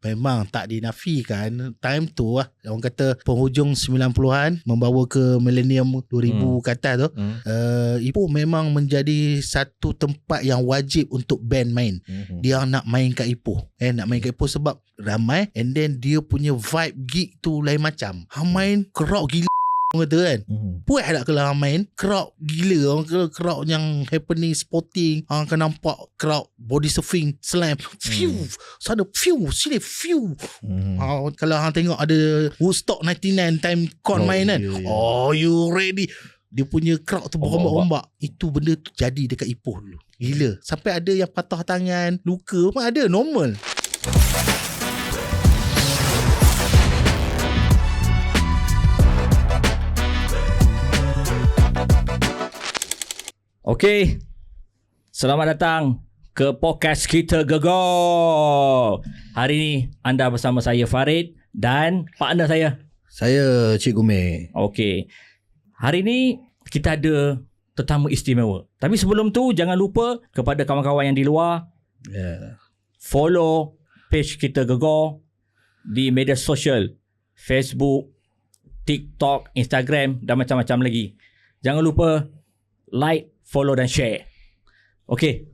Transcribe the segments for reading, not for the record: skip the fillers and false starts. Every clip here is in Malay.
Memang tak dinafikan time tu lah, orang kata penghujung 90-an membawa ke millennium 2000 ke atas tu. Ipoh memang menjadi satu tempat yang wajib untuk band main. Dia nak main kat Ipoh. Nak main kat Ipoh sebab ramai, and then dia punya vibe gig tu lain macam. Hang main crowd gila orang kata kan. Puas tak kalau hang main crowd gila, orang kata crowd yang happening sporting. Hang akan nampak crowd body surfing, slam, sana sini kalau hang tengok ada Woodstock 99 time Korn main kan. You ready, dia punya crowd tu berombak-ombak. Itu benda tu jadi dekat Ipoh dulu. Gila, sampai ada yang patah tangan, luka pun ada, normal. Okey, selamat datang ke podcast kita Gegar. Hari ni anda bersama saya Farid dan partner saya Cikgu Mei. Okey, hari ni kita ada tetamu istimewa. Tapi sebelum tu jangan lupa kepada kawan-kawan yang di luar, follow page kita Gegar di media sosial, Facebook, TikTok, Instagram dan macam-macam lagi. Jangan lupa like, follow dan share. Okey,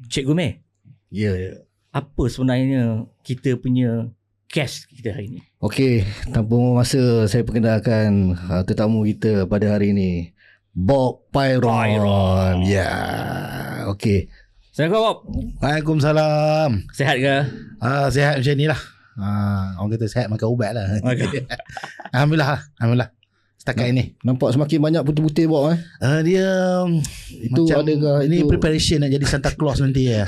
Cikgu Mei. Ya. Apa sebenarnya kita punya guest kita hari ni? Okey, tanpa masa saya perkenalkan tetamu kita pada hari ini, Bob Pyron. Ya. Okey. Assalamualaikum Bob. Waalaikumsalam. Sihat ke? Sihat macam ni lah. Orang kata sihat makan ubat lah. Okay. Alhamdulillah. Setakat ini Nampak semakin banyak putih-putih Bob dia itu macam adakah ini itu preparation nak jadi Santa Claus nanti ya.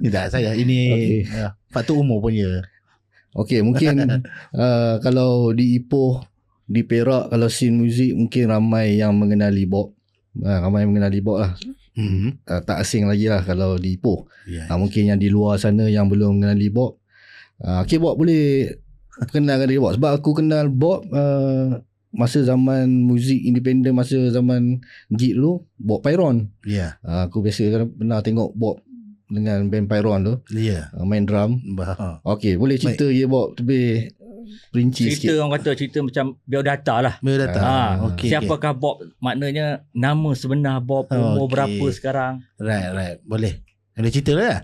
Tidak saya ini faktor umur punya. Okey, mungkin kalau di Ipoh, di Perak, kalau scene muzik mungkin ramai yang mengenali Bob. Ramai yang mengenali Bob lah. Tak asing lagi lah kalau di Ipoh. Mungkin yang di luar sana yang belum mengenali Bob. Okey Bob, boleh kenalkan diri Bob. Sebab aku kenal Bob masa zaman muzik independent, masa zaman gig dulu, Bob Pyron. Aku biasa pernah tengok Bob dengan band Pyron tu, main drum. Okey, boleh cerita je Bob lebih perinci cerita sikit. Orang kata cerita macam biodata lah. Okay, siapakah Bob, maknanya nama sebenar Bob, umur berapa sekarang. Right. Boleh cerita lah.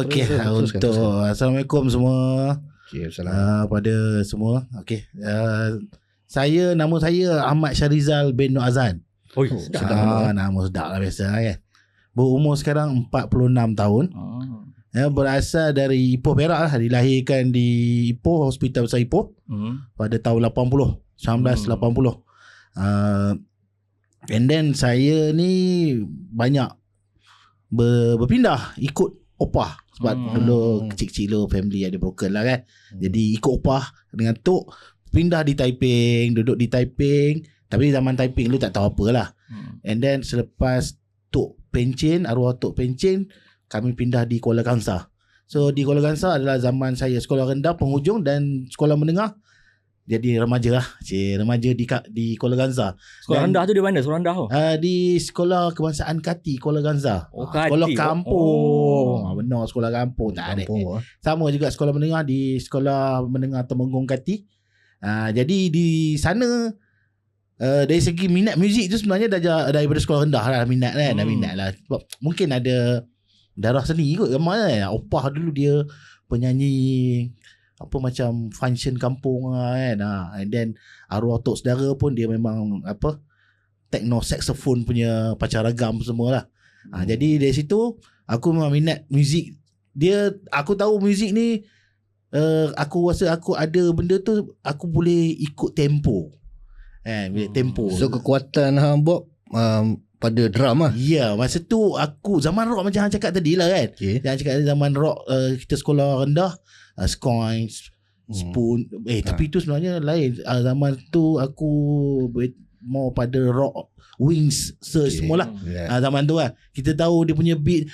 Okey, untuk Assalamualaikum semua. Okay, pada semua. Okey. Nama saya Ahmad Syarizal bin Nur Azan. Nama sedap lah biasa kan. Berumur sekarang 46 tahun. Berasal dari Ipoh Perak lah. Dilahirkan di Ipoh, Hospital Besar Ipoh pada tahun 1980. And then saya ni banyak berpindah ikut opah. Sebab dulu kecil-kecil dulu family ada broken lah kan. Jadi ikut opah dengan Tok pindah di Taiping, duduk di Taiping. Tapi zaman Taiping dulu tak tahu apa lah. And then selepas Tok Pencen, arwah Tok Pencen, kami pindah di Kuala Kangsar. So di Kuala Kangsar adalah zaman saya sekolah rendah penghujung dan sekolah menengah. Jadi remaja lah. Remaja di Kuala Kangsar. Sekolah rendah tu di mana? Sekolah rendah tu? Di Sekolah Kebangsaan Kati Kuala Kangsar. Sekolah kampung. Benar, sekolah kampung. Tak ada. Sama juga sekolah menengah di Sekolah Menengah Temenggung Kati. Jadi di sana dari segi minat muzik tu sebenarnya dah daripada sekolah rendah lah minat kan. Dah minat lah. Sebab mungkin ada darah seni kot ramai kan. Opah dulu dia penyanyi apa macam function kampung kan. And then arwah tok saudara pun dia memang techno saxophone punya pacaragam semua lah. Jadi dari situ aku memang minat muzik. Aku tahu muzik ni aku rasa aku ada benda tu aku boleh ikut tempo. Tempo. So kekuatan Bob pada drum lah. Ya, masa tu aku zaman rock macam hang cakap tadi lah kan. Yang cakap zaman rock kita sekolah rendah, scones, spoon. Tapi tu sebenarnya lain. Zaman tu aku mau pada rock, Wings, Search semualah. Zaman tu lah. Kita tahu dia punya beat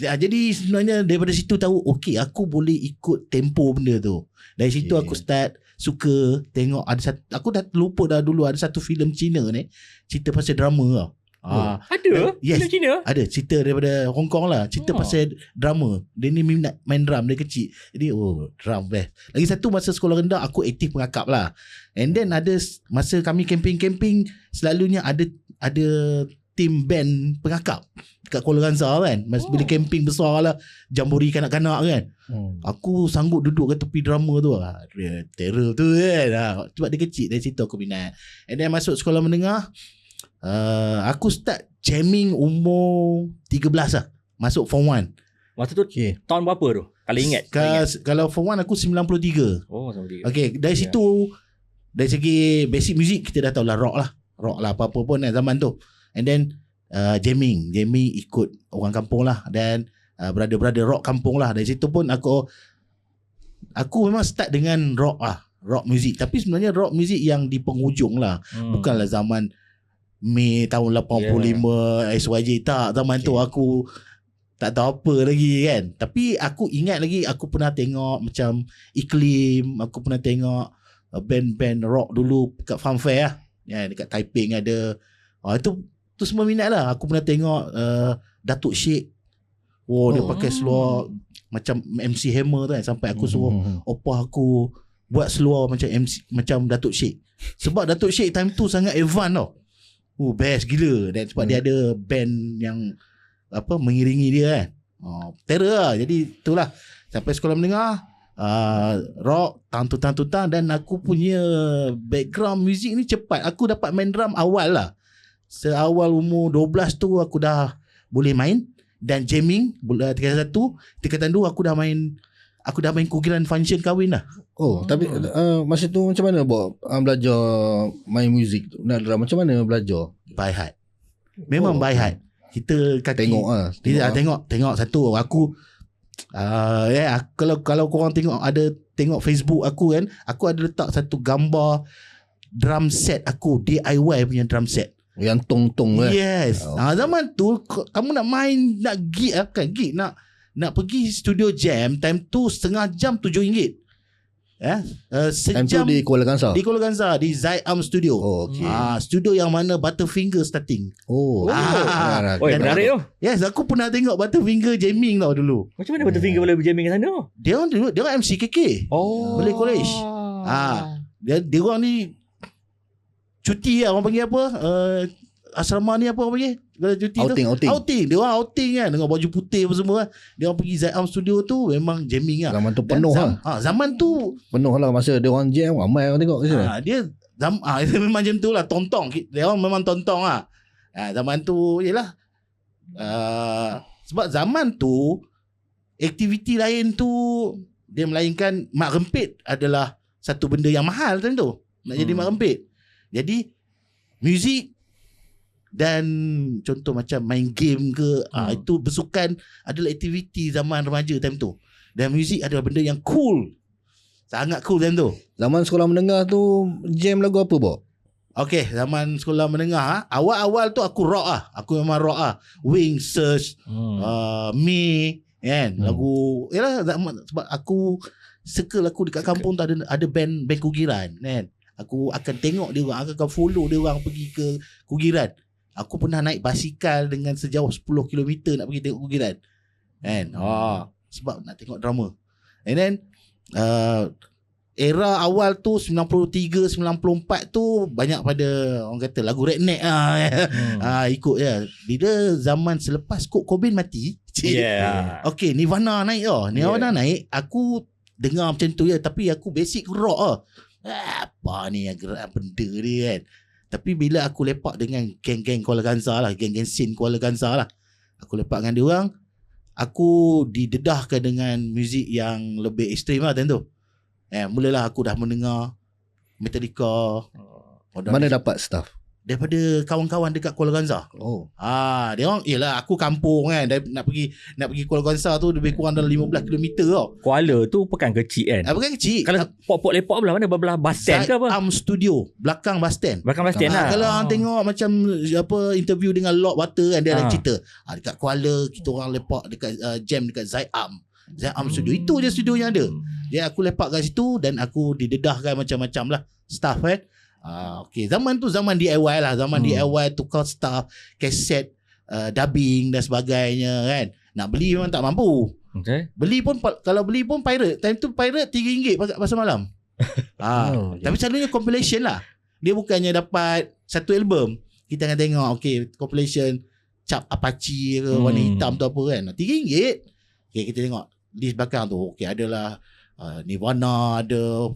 jadi sebenarnya daripada situ tahu okey aku boleh ikut tempo benda tu. Dari situ aku start suka tengok aku dah lupa dah dulu ada satu filem Cina ni cerita pasal drama lah. Ada? Yes. Film Cina? Ada cerita daripada Hong Kong lah. Cerita pasal drama. Dia ni minat main drum dari kecil. Jadi drum best. Lagi satu, masa sekolah rendah aku aktif pengakap lah. And then ada masa kami camping-camping, selalunya ada tim band pengakap dekat Kuala Ganza kan. Masa bila camping besar lah, jambori kanak-kanak kan. Aku sanggup duduk kat tepi drama tu lah. Terror tu kan. Sebab dia kecil, dari situ aku minat. And then masuk sekolah menengah, aku start jamming umur 13 lah. Masuk form 1. Masa tu tahun berapa tu? Kalau ingat. Kalau form 1 aku 93. Oh, sama dia. Okay, dari situ, dari segi basic music kita dah tahu lah, rock lah apa-apa pun zaman tu. And then jamming ikut orang kampung lah. Dan brother-brother rock kampung lah. Dari situ pun aku memang start dengan rock lah, rock music. Tapi sebenarnya rock music yang di penghujung lah. Bukanlah zaman Mei tahun 85 SYJ, tak. Zaman tu aku tak tahu apa lagi kan. Tapi aku ingat lagi, aku pernah tengok macam Iklim, aku pernah tengok band-band rock dulu kat Funfair lah. Ya, dekat Taiping ada. Itu semua minat lah. Aku pernah tengok Datuk Sheikh. Dia pakai seluar macam MC Hammer tu kan. Sampai aku suruh opah aku buat seluar macam Datuk Sheikh. Sebab Datuk Sheikh time tu sangat advance tau. Best gila. Dan sebab dia ada band yang mengiringi dia kan. Terror lah. Jadi itulah. Sampai sekolah menengah, rock, tang-tutang. Dan aku punya background muzik ni cepat. Aku dapat main drum awal lah. Seawal umur 12 tu aku dah boleh main. Dan jamming tingkatan 2 aku dah main kugiran function kahwin lah. Tapi masa tu macam mana belajar main muzik tu? Nak drum macam mana belajar? By heart. Memang by heart. Kita tengok lah. Tengok satu. Aku kalau korang tengok Facebook aku kan, aku ada letak satu gambar drum set aku, DIY punya drum set. Yang tong-tong lah. Yes. Zaman tu kamu nak main, nak gig, bukan gig, nak pergi studio jam, time tu setengah jam RM7. Time Sejam tu di Kuala Ganza. Di Kuala Ganza, di Zaiam Studio. Studio yang mana Butterfinger starting. Menarik tu. Yes, aku pernah tengok Butterfinger jamming tau dulu. Macam mana Butterfinger boleh jamming kat sana? Dia orang MC KK. Malay College. Dia orang ni cuti lah, orang panggil apa, asrama ni apa orang panggil, kalau cuti outing. Dia orang outing kan, dengan baju putih apa semua kan. Dia orang pergi Zaiam Studio tu, memang jamming lah. Zaman tu penuh lah. Zaman tu penuh lah. Masa dia orang jam, ramai orang tengok. Dia memang macam tu lah, tontong. Dia orang memang tontong lah. Zaman tu yelah, sebab zaman tu aktiviti lain tu dia melainkan mak rempit adalah satu benda yang mahal tentu. Nak jadi mak rempit. Jadi muzik dan contoh macam main game ke, itu bersukan adalah aktiviti zaman remaja time tu. Dan muzik adalah benda yang cool. Sangat cool time tu. Zaman sekolah menengah tu jam lagu apa Bob? Okay, zaman sekolah menengah, awal-awal tu aku rock lah. Aku memang rock lah. Wing Search, Me kan, lagu yalah, sebab aku circle aku dekat kampung tu ada band kugiran kan. Aku akan tengok dia orang, aku akan follow dia orang pergi ke kugiran. Aku pernah naik basikal dengan sejauh 10 km nak pergi tengok kugiran. Kan? Sebab nak tengok drama. And then era awal tu 93, 94 tu banyak pada orang kata lagu redneck ikut je. Bila zaman selepas Kurt Cobain mati, okay, Nirvana naik Nirvana naik, aku dengar macam tu je, tapi aku basic rock apa ni yang gerak benda dia kan. Tapi bila aku lepak dengan geng-geng Kuala Ganza lah, geng-geng scene Kuala Ganza lah, aku lepak dengan dia orang, aku didedahkan dengan muzik yang lebih ekstrim lah tentu. Mulalah aku dah mendengar Metallica. Mana dapat staff? Daripada kawan-kawan dekat Kuala Ganza. Dia orang, yelah aku kampung kan, nak pergi Kuala Ganza tu lebih kurang dalam 15 km tau. Kuala tu pekan kecil kan? Pekan kecil. Kalau pop lepak belah mana? Belah bus stand ke apa? Zaiam Studio, belakang bus stand. Belakang bus stand lah. Kalau orang tengok macam interview dengan Lord Water kan, dia ada cerita. Dekat Kuala kita orang lepak dekat jam dekat Zaiam Studio. Itu je studio yang ada. Aku lepak kat situ dan aku didedahkan macam-macam lah staff kan. Okay, zaman tu zaman DIY lah. Zaman DIY, tukar staff, kaset, dubbing dan sebagainya kan. Nak beli memang tak mampu. Okay. Kalau beli pun pirate. Time tu pirate RM3 pasal malam. Tapi selalunya compilation lah. Dia bukannya dapat satu album. Kita akan tengok compilation cap Apache ke warna hitam tu apa kan. RM3. Kita tengok list belakang tu. Adalah Nirvana, ada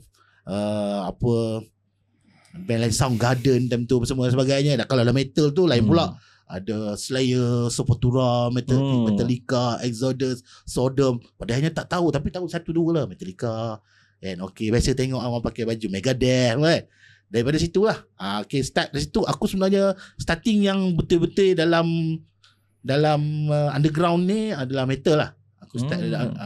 band lain, Soundgarden time tu semua sebagainya. Dan kalau dalam metal tu lain pula. Ada Slayer, Sepultura, Metallica, Exodus, Sodom. Padahalnya tak tahu, tapi tahu satu dua lah Metallica. And biasa tengok orang pakai baju Megadeth kan. Daripada situ lah. Start dari situ. Aku sebenarnya starting yang betul-betul dalam underground ni adalah metal lah. Aku start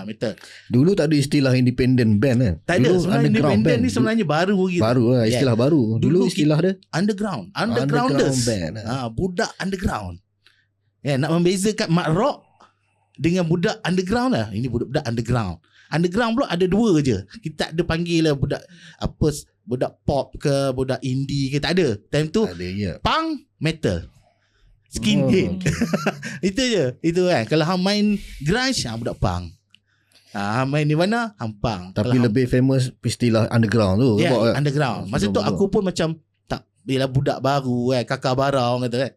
metal. Dulu tak ada istilah independent band kan? Tak ada. Sebenarnya independent ni sebenarnya baru gitu. Baru lah, istilah baru. Dulu istilah dia undergrounders band. Budak underground. Nak membezakan mak rock dengan budak underground lah. Ini budak underground. Underground pula ada dua je. Kita tak ada panggil lah budak pop ke, budak indie ke, tak ada. Time tu punk, metal, skinhead. Itu je. Itu kan. Kalau hang main grunge, budak punk. Hang main Nirvana, hang punk. Tapi kalau lebih famous istilah underground tu. Underground. Masa tu aku pun macam tak, bila budak baru kan, kakak bara orang kata kan.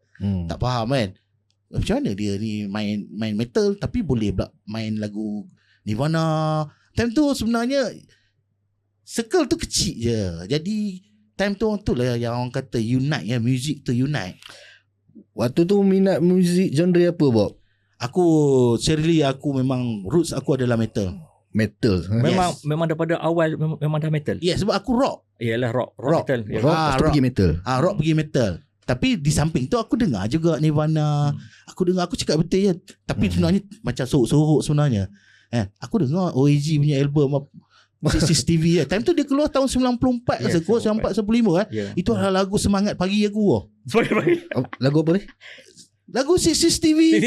Tak faham kan. Macam mana dia ni main metal tapi boleh pula main lagu Nirvana. Time tu sebenarnya circle tu kecil je. Jadi time tu lah yang orang kata unite ya, music tu unite. Waktu tu minat muzik genre apa, Bob? Aku memang roots aku adalah metal. Memang daripada awal memang dah metal. Sebab aku rock. Iyalah rock metal. Rock pergi metal. Rock pergi metal. Tapi di samping tu aku dengar juga Nirvana. Aku cakap betul je. Tapi sebenarnya macam sorok-sorok sebenarnya. Aku dengar OAG punya album CCTV Time tu dia keluar tahun 94 94 95 Itu adalah lagu semangat pagi aku. Semangat pagi. Lagu apa ni? Lagu CCTV.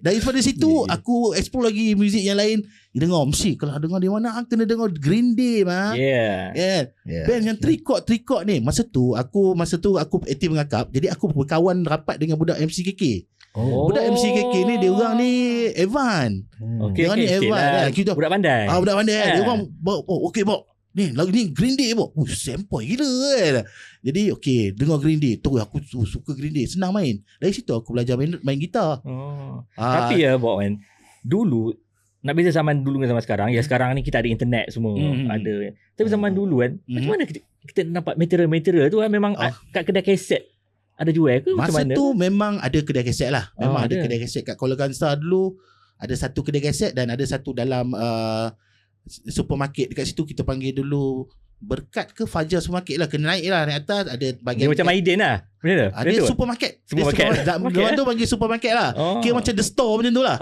Daripada situ aku explore lagi muzik yang lain. Dengar mesti kalau dengar di mana kena dengar Green Day mah. Band yang trikot ni. Masa tu aku aktif mengakap. Jadi aku berkawan rapat dengan budak MCKK. Budak MCKK ni dia orang ni Evan. Dia orang ni Evan. Kita budak pandai. Budak pandai. Dia orang Bob. Ni lagu ni Green Day Bob. Sempoi gila kan. Jadi dengar Green Day. Tu aku suka Green Day. Senang main. Dari situ aku belajar main gitar. Tapi Bob kan, dulu nak beza zaman dulu dengan zaman sekarang. Ya sekarang ni kita ada internet semua ada. Tapi zaman dulu kan, macam mana kita nampak material tu kan, memang kat kedai kaset ada jual ke macam mana? Masa tu memang ada kedai kaset lah. Memang ada kedai kaset kat Kuala Kangsar dulu. Ada satu kedai kaset dan ada satu dalam supermarket dekat situ. Kita panggil dulu Berkat ke Fajar Supermarket lah. Kena naik lah, naik atas. Ada bagian dia macam Maiden lah. Ada supermarket. Dia tu panggil supermarket lah. Kira macam the store macam tu lah.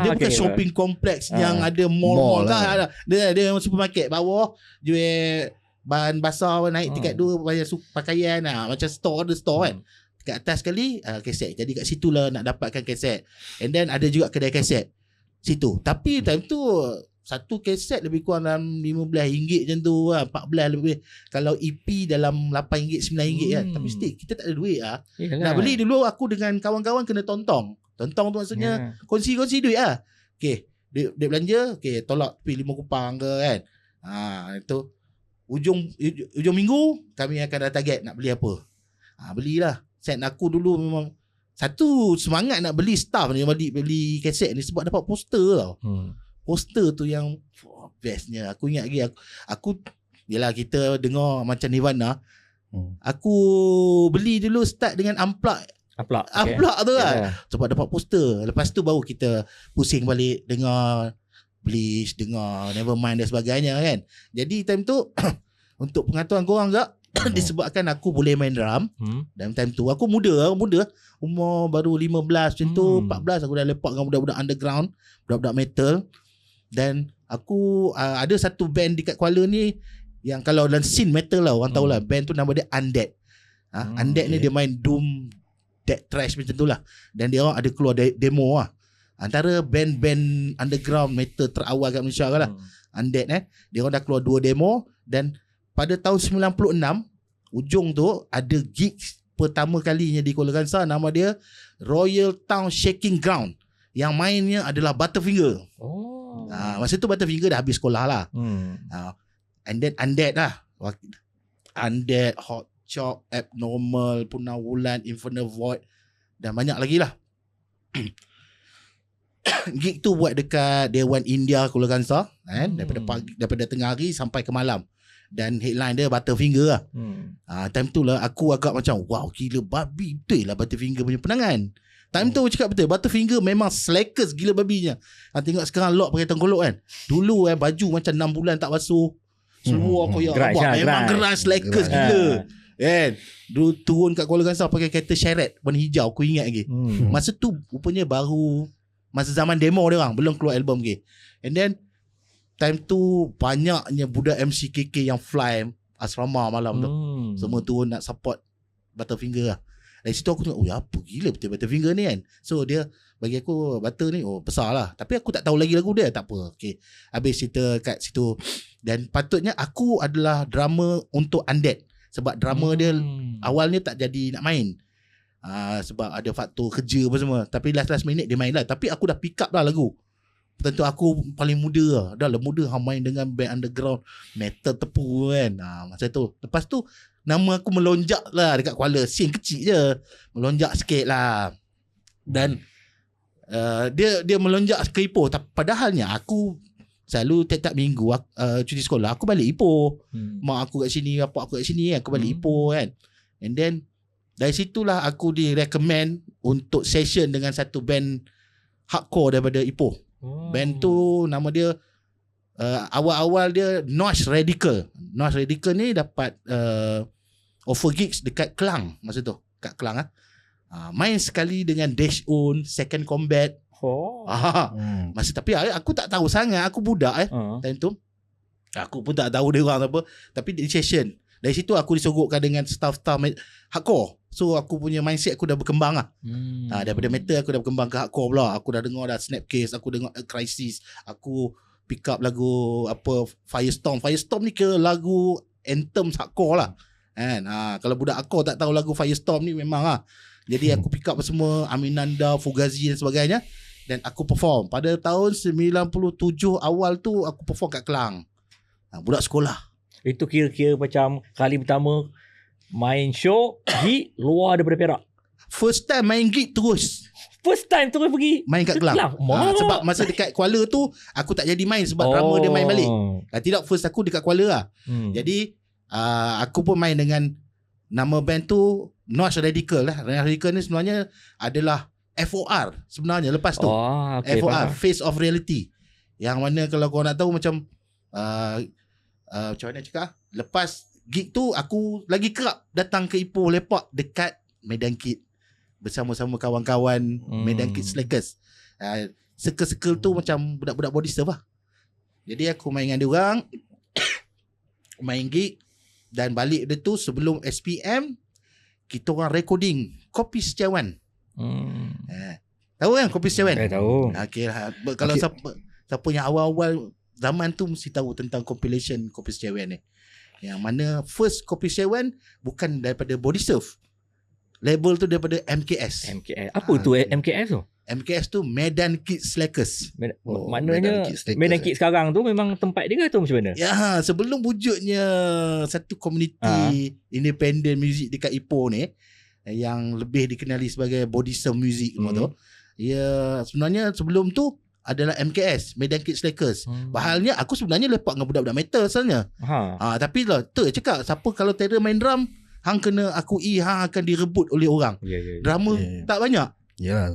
Dia bukan shopping complex yang ada mall lah. Dia supermarket bawah jual bahan basah, naik tingkat 2 bayar pakaian macam store, ada store kan. Dekat atas sekali kaset. Jadi kat situ lah nak dapatkan kaset. And then ada juga kedai kaset situ. Tapi time tu satu kaset lebih kurang dalam RM15 macam tu lah, 14 lebih. Kalau EP dalam RM8 RM9 kan. Tapi still kita tak ada duit lah. Nak beli dulu aku dengan kawan-kawan kena tontong. Tontong tu maksudnya kongsi-kongsi duit lah. Duit belanja, tolak pergi 5 kupang ke kan. Itu Ujung minggu kami akan ada target nak beli apa. Belilah. Set aku dulu memang satu semangat nak beli staff ni, beli kaset ni sebab dapat poster tau. Poster tu yang bestnya. Aku ingat lagi aku yalah, kita dengar macam Nirvana. Aku beli dulu start dengan amplak tu lah. Sebab dapat poster. Lepas tu baru kita pusing balik dengar Bleach, dengar Nevermind dan sebagainya kan. Jadi time tu untuk pengetahuan korang juga, disebabkan aku boleh main drum. Dan time tu aku muda, umur baru 15 macam tu, 14 aku dah lepak dengan budak-budak underground, budak-budak metal. Dan aku ada satu band dekat Kuala ni yang kalau dalam scene metal lah orang tahulah, band tu nama dia Undead. Undead ni dia main doom, death thrash macam tu lah. Dan dia orang ada keluar demo lah. Antara band-band underground metal terawal kat Malaysia lah. Undead dia orang dah keluar 2 demo. Dan pada tahun 96 ujung tu ada gig pertama kalinya di Kuala Kangsar, nama dia Royal Town Shaking Ground. Yang mainnya adalah Butterfinger. Masa tu Butterfinger dah habis sekolah lah. And then Undead lah. Undead, Hot Chop, Abnormal, Punawulan, Infernal Void dan banyak lagi lah. Gig tu buat dekat Dewan India Kuala Kangsar, daripada tengah hari sampai ke malam. Dan headline dia Butterfinger lah. Time tu lah aku agak macam wow, gila babi betul lah Butterfinger punya penangan. Time tu aku cakap betul, Butterfinger memang slackers gila babinya. Tengok sekarang Lock pakai tengkolok kan. Dulu baju macam 6 bulan tak basuh, seluar koyak abang, memang geras slackers gila. Kan? Dulu turun kat Kuala Kangsar pakai kereta Chariot warna hijau, aku ingat lagi. Masa tu rupanya baru masa zaman demo dia orang, belum keluar album lagi. And then time tu banyaknya budak MCKK yang fly asrama malam tu. Semua turun nak support Butterfinger lah. Dari situ aku tengok, apa gila betul Butterfinger ni kan. So dia bagi aku Butter ni besar lah. Tapi aku tak tahu lagi lagu dia. Tak apa, okay. Habis cerita kat situ. Dan patutnya aku adalah drama untuk Undead. Sebab drama dia awalnya tak jadi nak main. Sebab ada faktor kerja apa semua. Tapi last minute dia main lah. Tapi aku dah pick up lah lagu. Tentu aku paling muda lah. Dah lah muda main dengan band underground metal tepu kan. Masa tu. Lepas tu nama aku melonjak lah dekat Kuala. Scene kecil je, melonjak sikit lah. Dan dia melonjak ke Ipoh. Padahalnya aku selalu tiap-tiap minggu cuti sekolah aku balik Ipoh. Mak aku kat sini, bapak aku kat sini, aku balik Ipoh kan. And then dari situlah aku direkomend untuk session dengan satu band hardcore daripada Ipoh. Band tu nama dia awal-awal dia Noise Radical. Noise Radical ni dapat offer gigs dekat Kelang masa tu. Kat Kelang main sekali dengan Dash On, Second Combat. Masa tapi aku tak tahu sangat, aku budak time tu. Aku pun tak tahu dia orang apa, tapi di session. Dari situ aku disogokkan dengan staff-staff hardcore. So aku punya mindset aku dah berkembang lah. Daripada metal aku dah berkembang ke hardcore pula. Aku dah dengar dah Snapcase, aku dengar Crisis, aku pick up lagu apa Firestorm. Firestorm ni ke lagu anthem hardcore lah. Kan? Kalau budak hardcore tak tahu lagu Firestorm ni memang lah. Jadi aku pick up semua Aminanda, Fugazi dan sebagainya. Dan aku perform. Pada tahun 97 awal tu aku perform kat Kelang. Budak sekolah. Itu kira-kira macam kali pertama main show gig luar daripada Perak. First time main gig terus. First time terus pergi main kat Kelang. Sebab masa dekat Kuala tu aku tak jadi main sebab drama dia main balik. Tidak, first aku dekat Kuala lah. Jadi aku pun main dengan nama band tu Noise Radical lah. Noise Radical ni sebenarnya adalah FOR sebenarnya lepas tu. Okay, FOR, Face of Reality. Yang mana kalau kau nak tahu macam macam mana cakap, lepas gig tu aku lagi kerap datang ke Ipoh lepak dekat Medan Kid bersama-sama kawan-kawan Medan Kid Slackers. Circle-circle tu macam budak-budak body surf lah. Jadi aku main dengan dia orang main gig dan balik dia tu sebelum SPM kita orang recording Kopi Setiawan. Tahu kan Kopi Setiawan? Tahu. Okay lah. Kalau siapa yang awal-awal zaman tu mesti tahu tentang compilation Kopi Setiawan ni. Yang mana first Kopi Setiawan bukan daripada Body Surf. Label tu daripada MKS. Apa tu MKS tu? MKS tu Medan Kid Slackers. Maknanya Medan Kid sekarang tu memang tempat dia ke tu macam mana? Ya, sebelum wujudnya satu komuniti independent music dekat Ipoh ni yang lebih dikenali sebagai Body Surf Music tu. Ya, sebenarnya sebelum tu adalah MKS, Medan Kid Slackers. Bahalnya aku sebenarnya lepak dengan budak-budak metal asalnya. Tapi lah tu cakap siapa kalau Terror main drum, hang kena akui hang akan direbut oleh orang. Drama tak banyak. Ya,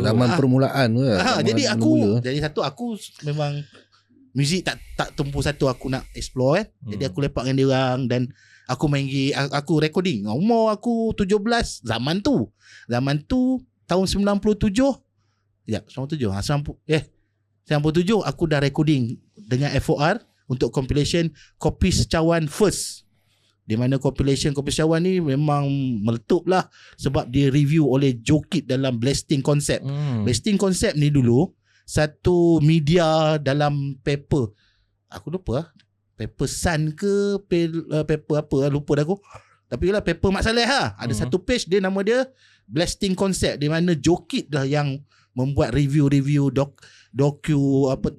zaman permulaan tu. Jadi satu aku memang muzik tak tumpu satu aku nak explore Jadi aku lepak dengan dia orang dan aku main aku recording. Umur aku 17 zaman tu tahun 97. Ya, 97 aku dah recording dengan FOR untuk compilation Kopi Setiawan First. Di mana compilation Kopi Setiawan ni memang meletup lah sebab dia review oleh Jokit dalam Blasting Concept. Blasting Concept ni dulu satu media dalam paper. Aku lupa paper Sun ke paper apa lupa dah aku. Tapi lah paper Mat Saleh lah. Ada satu page dia nama dia Blasting Concept, di mana Jokit dah yang membuat review doku apa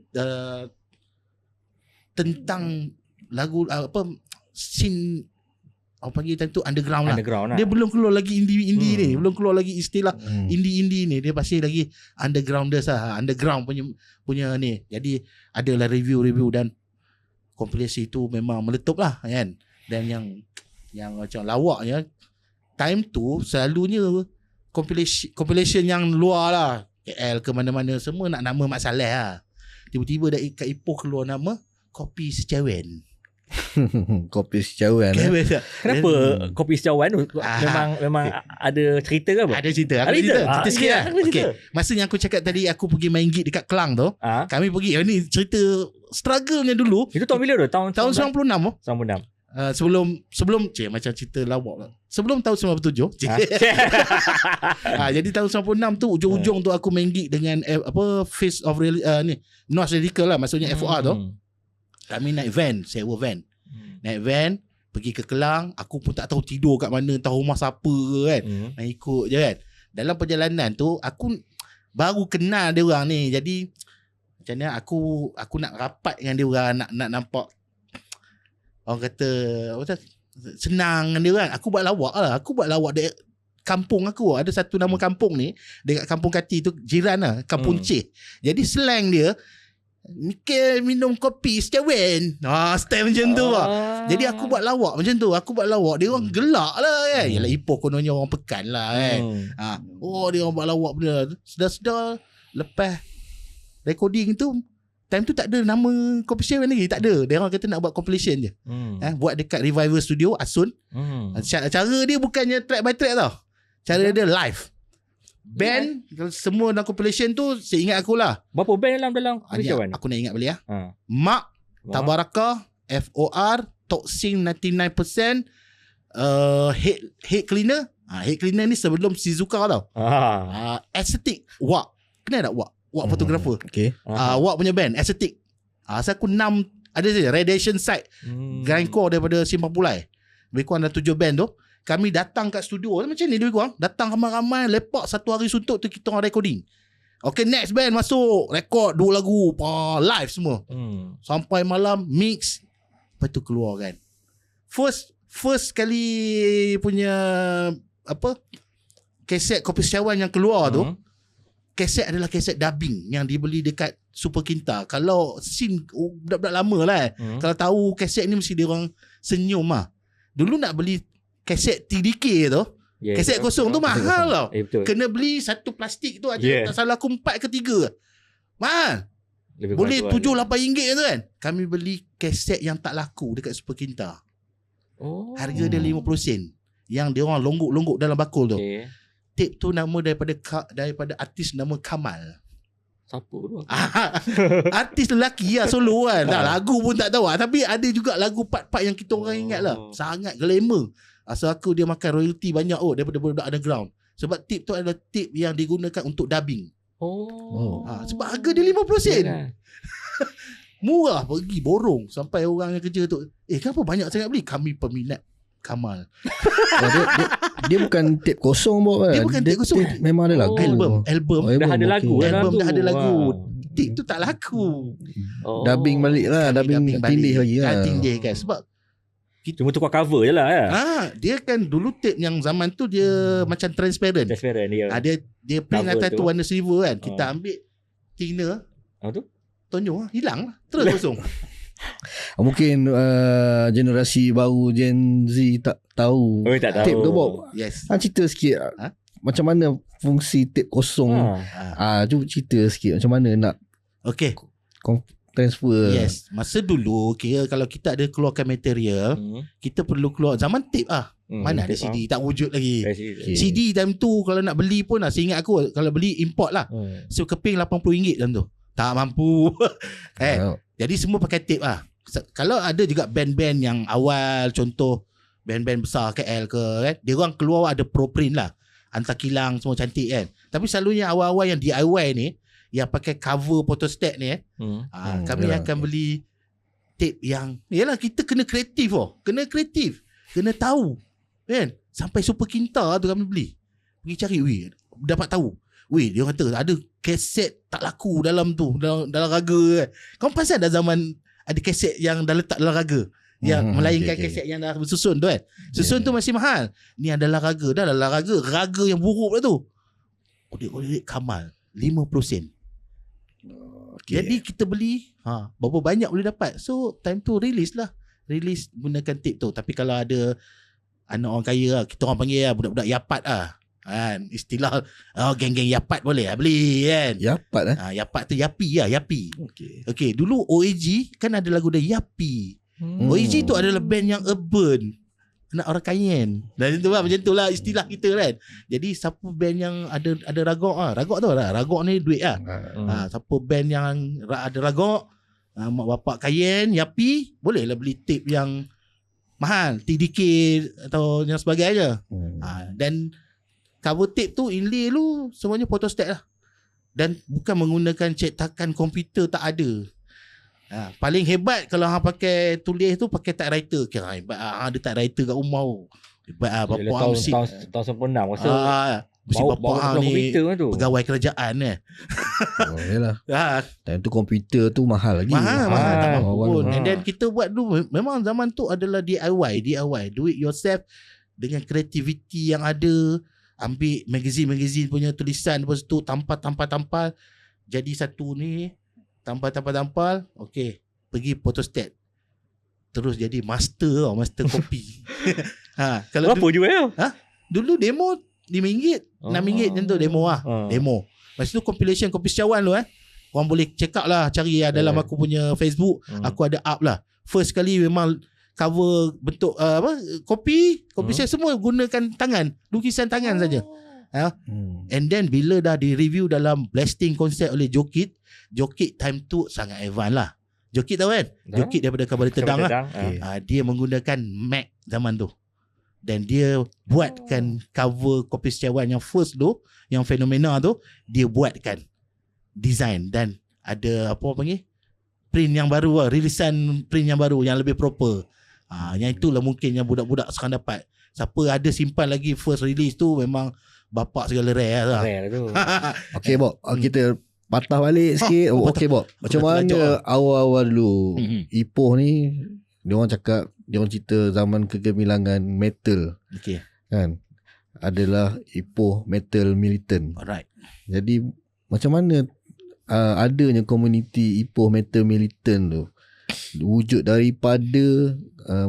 tentang lagu apa scene apa panggil time tu underground lah. Dia belum keluar lagi indie ni, belum keluar lagi istilah indie ni. Dia masih lagi undergrounders lah, underground punya ni. Jadi adalah review dan kompilasi itu memang meletup lah kan. Dan yang macam lawaknya time tu selalunya compilation yang luar lah, KL ke mana-mana semua nak nama Mat Saleh lah. Tiba-tiba kat Ipoh keluar nama Kopi Secawen. Kopi Secawan. Kenapa Kopi Secawan tu? Memang ada cerita ke apa? Ada cerita. Aku cerita sikit lah. Okay. Masa yang aku cakap tadi aku pergi main gig dekat Kelang tu, kami pergi, ni cerita struggle-nya dulu. Itu tahun bila tu? Tahun 96 tu. 96. Sebelum macam cerita lawak lah. Sebelum tahun 97. Jadi tahun 96 tu ujung-ujung tu aku main gig dengan Face of North Radical lah, maksudnya FOR tu. Kami naik van, sewa van. Naik van pergi ke Kelang. Aku pun tak tahu tidur kat mana, entah rumah siapa ke kan. Main ikut je kan. Dalam perjalanan tu aku baru kenal dia orang ni. Jadi macam mana aku nak rapat dengan dia orang, nak nampak orang kata senang dengan dia orang. Aku buat lawak lah. Aku buat lawak dia. Kampung aku ada satu nama kampung ni dekat Kampung Kati tu, jiran lah, Kampung Cih. Jadi slang dia Mikir minum kopi Secawen. Style macam tu lah. Jadi aku buat lawak macam tu. Dia orang gelak lah kan. Yalah Ipoh kononnya orang pekan lah kan. Dia orang buat lawak benda. Sedar-sedar lepas recording tu, time tu tak ada nama Kopi Secawen lagi. Tak ada. Dia orang kata nak buat compilation je. Buat dekat Revival Studio Asun. Cara dia bukannya track by track tau. Cara dia live. Band semua dalam compilation tu saya ingat aku lah. Berapa band dalam compilation? Aku nak ingat balik lah. Mak, Tabarakah, FOR, Toxin 99%, Head Cleaner. Head Cleaner ni sebelum Shizuka tau. Aesthetic, Wak. Kenal tak Wak? Wak fotografer. Okay. Wak punya band Aesthetic. Saya aku 6 ada je Radiation Side, grindcore daripada Simpang Pulai. Lebih kurang ada 7 band tu. Kami datang kat studio macam ni lebih kurang. Datang ramai-ramai, lepak satu hari suntuk tu kita orang recording. Okay, next band masuk, record 2 lagu, live semua. Sampai malam mix, lepas tu keluar kan. First kali punya kaset Kopi Secawan yang keluar tu, kaset adalah kaset dubbing yang dibeli dekat Super Kinta. Kalau scene budak-budak lama lah. Kalau tahu kaset ni mesti dia orang senyum lah. Dulu nak beli kaset TDK tu, kaset kosong tu mahal tau. Kena beli satu plastik tu aja. Tak salah aku 4 ke 3. Mahal. Boleh 7-8 ringgit tu kan. Kami beli kaset yang tak laku dekat Super Kinta. Harga dia 50 sen. Yang dia orang longgok-longgok dalam bakul tu. Tape tu nama daripada artis nama Kamal. Siapa tu? Artis lelaki lah, solo kan. Lagu pun tak tahu lah. Tapi ada juga lagu part-part yang kita orang ingat lah. Sangat glamour. Asal aku dia makan royalty banyak daripada budak underground. Sebab tip tu adalah tip yang digunakan untuk dubbing. Sebab harga dia 50 sen. Murah, pergi borong sampai orang yang kerja tu. Kenapa banyak sangat beli? Kami peminat Kamal. Dia bukan tape kosong kan? Dia bukan tape kosong. Memang ada lagu. Album dah ada lagu. Album dah ada lagu. Tape tu tak laku. Dubbing balik lah. Dubbing tindih lagi lah. Tindih kan. Sebab cuma tukar cover je lah ya. Dia kan dulu tape yang zaman tu dia macam transparent dia. Dia print atas tu warna silver kan. Kita ambil thinner. Tu tonyo hilang lah. Terus kosong. Mungkin generasi baru Gen Z tak tahu. Tak tahu. Tape tu Bob. Yes. Cerita sikit. Macam mana fungsi tape kosong? Cuba cerita sikit macam mana nak transfer. Yes. Masa dulu kira kalau kita ada keluarkan material, kita perlu keluar zaman tape mana ada CD, tak wujud lagi. CD time tu kalau nak beli pun saya ingat aku kalau beli import lah. So keping RM80 time tu. Tak mampu. Jadi semua pakai tape lah. Kalau ada juga band-band yang awal, contoh band-band besar KL ke kan, dia orang keluar ada pro print lah. Hantar kilang semua cantik kan. Tapi selalunya awal-awal yang DIY ni, yang pakai cover photostat ni kami akan beli tape yang yalah kita kena kreatif kena kreatif, kena tahu kan. Sampai Super Kinta tu kami beli, pergi cari, dapat tahu dia orang kata ada kaset tak laku dalam tu, dalam raga kan. Kau pasal dah zaman ada kaset yang dah letak dalam raga yang melainkan kaset yang dah bersusun tu kan. Susun tu masih mahal, ni adalah raga, dah dalam raga yang buruk lah tu. Kulit Kamal 50 sen. Jadi kita beli berapa banyak boleh dapat. So time tu release gunakan tape tu. Tapi kalau ada anak orang kaya lah, kita orang panggil budak-budak yapat kan, istilah geng-geng yapat boleh beli kan. Yapat yapat tu Yapi. Okay, dulu OAG kan ada lagu dia Yapi. OAG tu adalah band yang urban, anak orang Kayen. Dan itu macam tu lah istilah kita kan. Jadi siapa band yang ada ragok tu lah. Ragok ni duit siapa band yang ada ragok, mak bapak Kayen, Yapi, boleh lah beli tape yang mahal, TDK atau yang sebagainya. Dan cover tape tu, inlay lu semuanya photostat lah. Dan bukan menggunakan cetakan komputer, tak ada. Paling hebat kalau hang pakai tulis tu pakai typewriter. Hebat ada typewriter kat rumah tu. Hebat bapak hang mesti tahun 96 rasa mesti bapak hang ni pegawai kerajaan yalah. Time tu komputer tu mahal lagi. Mahal tak mampu pun. And then kita buat dulu, memang zaman tu adalah DIY, do it yourself dengan kreativiti yang ada. Ambil magazine punya tulisan, lepas tu tampal jadi satu ni, tampal. Okey, pergi photostat. Terus jadi master copy. Kalau berapa jual tu? Dulu demo RM5, RM6 macam tu demo demo. Lepas tu compilation kopi sejauhan tu Korang boleh check out lah, cari dalam aku punya Facebook, aku ada up lah. First kali memang cover bentuk kopi saya semua gunakan tangan, lukisan tangan saja. And then bila dah di-review dalam blasting konsep oleh Jokit time tu sangat advance lah. Jokit tahu kan? Jokit daripada Kabar Tedang lah. Dia menggunakan Mac zaman tu. Dan dia buatkan cover kopi sejauhan yang first tu, yang fenomena tu, dia buatkan design dan ada print yang baru, rilisan print yang baru yang lebih proper. Yang itulah mungkin yang budak-budak sekarang dapat. Siapa ada simpan lagi first release tu, memang bapak segala rare lah. Rare tu. Okay Bob, kita patah balik sikit. Okay Bob, macam mana awal-awal dulu Ipoh ni, dia orang cerita zaman kegemilangan metal. Okay. Kan? Adalah Ipoh Metal Militant. Alright. Jadi macam mana adanya komuniti Ipoh Metal Militant tu wujud daripada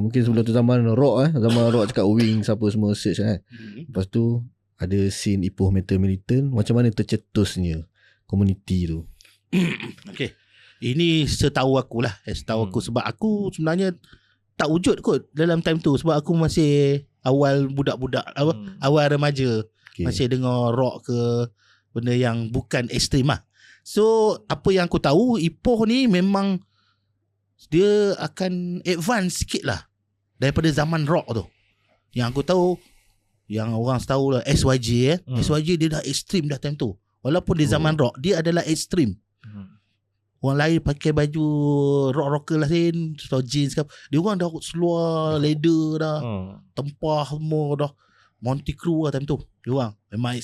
mungkin sebelum tu zaman rock zaman rock cakap Wings apa semua search lepas tu ada scene Ipoh Metal Militant. Macam mana tercetusnya komuniti tu? Okay, ini setahu aku lah, aku sebab aku sebenarnya tak wujud kot dalam time tu, sebab aku masih awal budak-budak awal remaja, masih dengar rock ke benda yang bukan ekstrim lah. So apa yang aku tahu, Ipoh ni memang dia akan advance sikit lah daripada zaman rock tu. Yang aku tahu, yang orang tahu lah SYJ SYJ dia dah ekstrim dah time tu. Walaupun di zaman rock dia adalah ekstrim. Orang lain pakai baju rocker lah atau jeans ke, dia orang dah seluar leather dah, tempah semua dah, Monty Crew lah time tu. Dia orang memang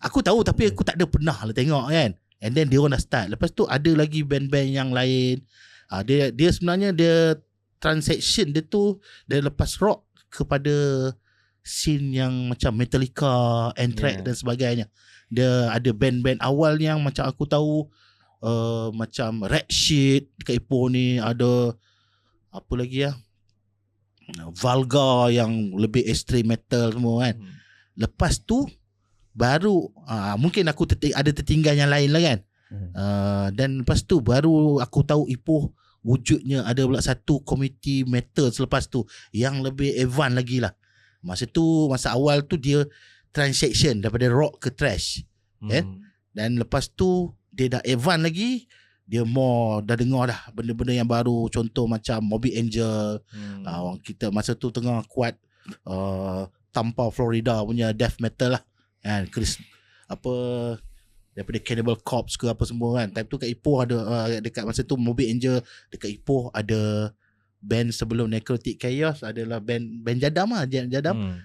aku tahu, tapi aku tak ada pernah lah tengok kan. And then dia orang dah start. Lepas tu ada lagi band-band yang lain. Dia sebenarnya dia transaction dia tu dia lepas rock kepada scene yang macam Metallica, Anthrax dan sebagainya. Dia ada band-band awal yang macam aku tahu macam Red Shit dekat Ipoh ni, ada apa lagi Vulgar yang lebih extreme metal semua kan. Lepas tu baru mungkin aku ada tertinggal yang lain lah kan. Dan lepas tu baru aku tahu Ipoh wujudnya ada pula satu komiti metal selepas tu yang lebih advance lagi lah. Masa tu, masa awal tu dia transaction daripada rock ke thrash kan. Dan lepas tu dia dah advance lagi, dia more dah dengar dah benda-benda yang baru, contoh macam Morbid Angel. Orang kita masa tu tengah kuat Tampa Florida punya death metal lah kan. Chris daripada Cannibal Corpse ke apa semua kan. Time tu kat Ipoh ada dekat masa tu Morbid Angel, dekat Ipoh ada band sebelum Necrotic Chaos adalah band Jadam lah. Jadam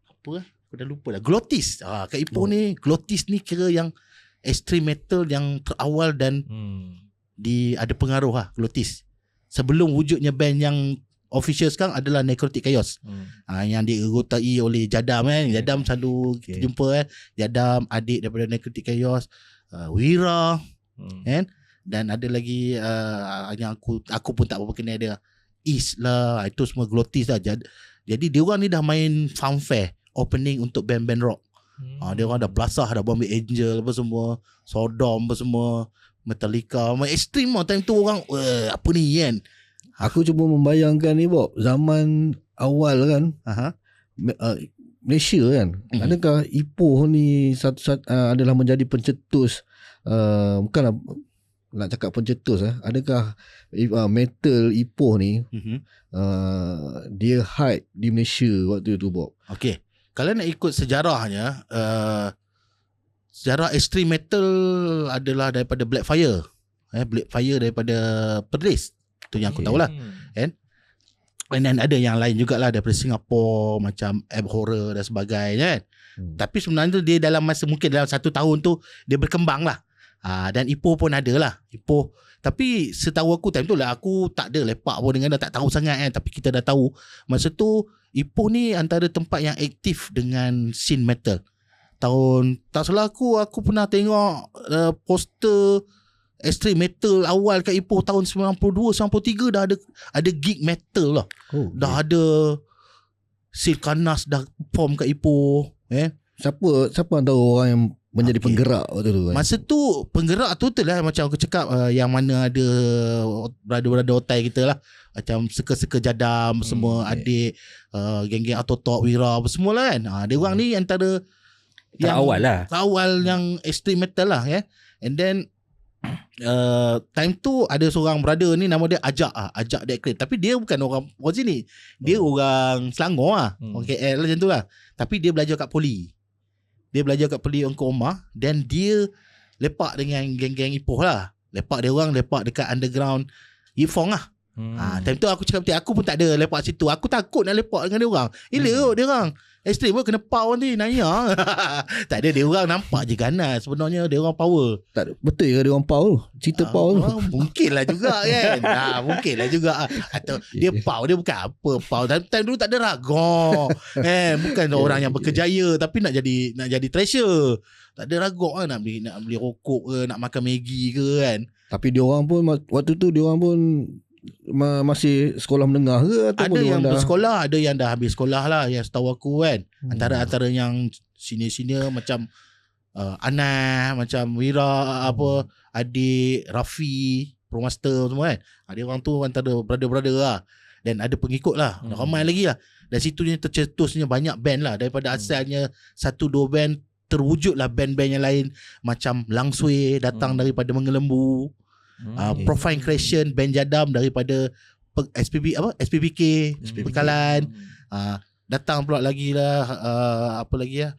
apa aku dah lupa dah. Glottis. Kat Ipoh ni Glottis ni kira yang extreme metal yang terawal dan ada pengaruh lah Glottis. Sebelum wujudnya band yang official sekarang adalah Necrotic Chaos. Yang diegotai oleh Jadam kan. Jadam selalu jumpa kan. Jadam adik daripada Necrotic Chaos, Wira kan. Dan ada lagi yang aku pun tak berapa kenal dia. East lah, itu semua Glottis lah. Jadi dia orang ni dah main fanfare opening untuk band-band rock. Dia orang dah Blasah, dah Morbid Angel apa semua, Sodom apa semua, Metallica, main ekstrim lah time tu orang. Apa ni kan. Aku cuba membayangkan ni Bob, zaman awal kan, Malaysia kan, adakah Ipoh ni adalah menjadi pencetus, bukanlah nak cakap pencetus, adakah metal Ipoh ni dia hype di Malaysia waktu tu Bob? Okay, kalau nak ikut sejarahnya, sejarah extreme metal adalah daripada Blackfire. Blackfire daripada Perlis. Itu yang aku tahulah kan. Dan ada yang lain jugalah daripada Singapura macam Abhorror dan sebagainya kan. Tapi sebenarnya dia dalam masa mungkin dalam 1 tahun tu dia berkembang lah. Dan Ipoh pun ada lah. Ipoh. Tapi setahu aku time tu lah aku tak ada lepak pun dengan dia, tak tahu sangat kan. Tapi kita dah tahu masa tu Ipoh ni antara tempat yang aktif dengan scene metal. Tak salah aku pernah tengok poster extreme metal awal kat Ipoh tahun 92-93 dah ada gig metal lah. Dah ada Silkanas dah perform kat Ipoh. Siapa antara orang yang menjadi penggerak waktu tu kan? Masa tu penggerak tu lah macam aku cakap, yang mana ada brother-brother otai kita lah, macam Seka-Seka Jadam semua, adik geng-geng Atotok, Wira apa semua lah kan. Dia orang ni antara yang awal yang extreme metal lah ya. And then time tu ada seorang brother ni nama dia Ajak Dekret. Tapi dia bukan orang sini. Dia orang Selangor lah, orang KL lah macam tu lah. Tapi dia belajar kat Poli. Dia belajar kat Poli Engkau Omar. Dan dia lepak dengan geng-geng Ipoh lah. Lepak dekat underground Yifong lah. Time tu aku cakap aku pun tak ada lepak situ. Aku takut nak lepak dengan dia orang. Dia orang ekstrim pun kena power nanti nanya. Tak ada, dia orang nampak je ganas. Sebenarnya dia orang power. Tak betul ke dia orang power? Cerita power. Mungkin lah juga kan. Mungkin lah juga. Atau dia power, dia bukan apa power. Time dulu tak ada ragok. Bukan orang yang berkejaya tapi nak jadi treasure. Tak ada ragok lah, nak beli rokok ke, nak makan Maggi ke kan. Tapi dia orang pun waktu tu dia orang pun masih sekolah menengah ke atau ada yang bersekolah, ada yang dah habis sekolah lah yang setahu aku kan. Antara yang senior macam Ana, macam Wira, apa adik Rafi, Pro Master semua kan. Dia orang tu antara brother-brother lah. Dan ada pengikut lah, ramai lagi lah. Dan situ ni tercetusnya banyak band lah. Daripada asalnya 1-2 band, terwujudlah band-band yang lain. Macam Langsui datang daripada Mengelembu. Profile Creation, band Jadam daripada SPBK Pekalan. Datang pula lagi lah apa lagi lah,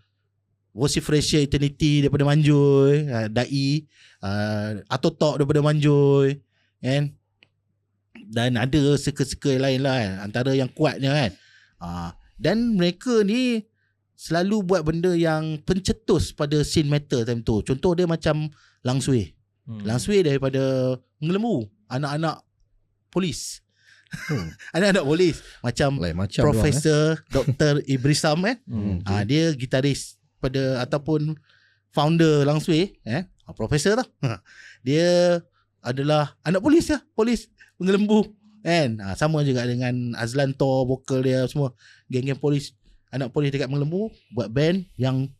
Vociferacia Eternity daripada Manjoy, Dai, Atotok daripada Manjoy kan. Dan ada seka-seka lain lah kan, antara yang kuatnya kan. Dan mereka ni selalu buat benda yang pencetus pada scene metal time tu. Contoh dia macam Langsui. Langsui daripada Mengelembu, anak-anak polis. Anak-anak polis macam Profesor Dr. Ibrisam kan. Dia gitaris pada ataupun founder Langsui Profesor lah. Dia adalah anak polis lah, polis Mengelembu kan. Sama juga dengan Azlan Tor, vokal dia semua geng-geng polis, anak polis dekat Mengelembu buat band yang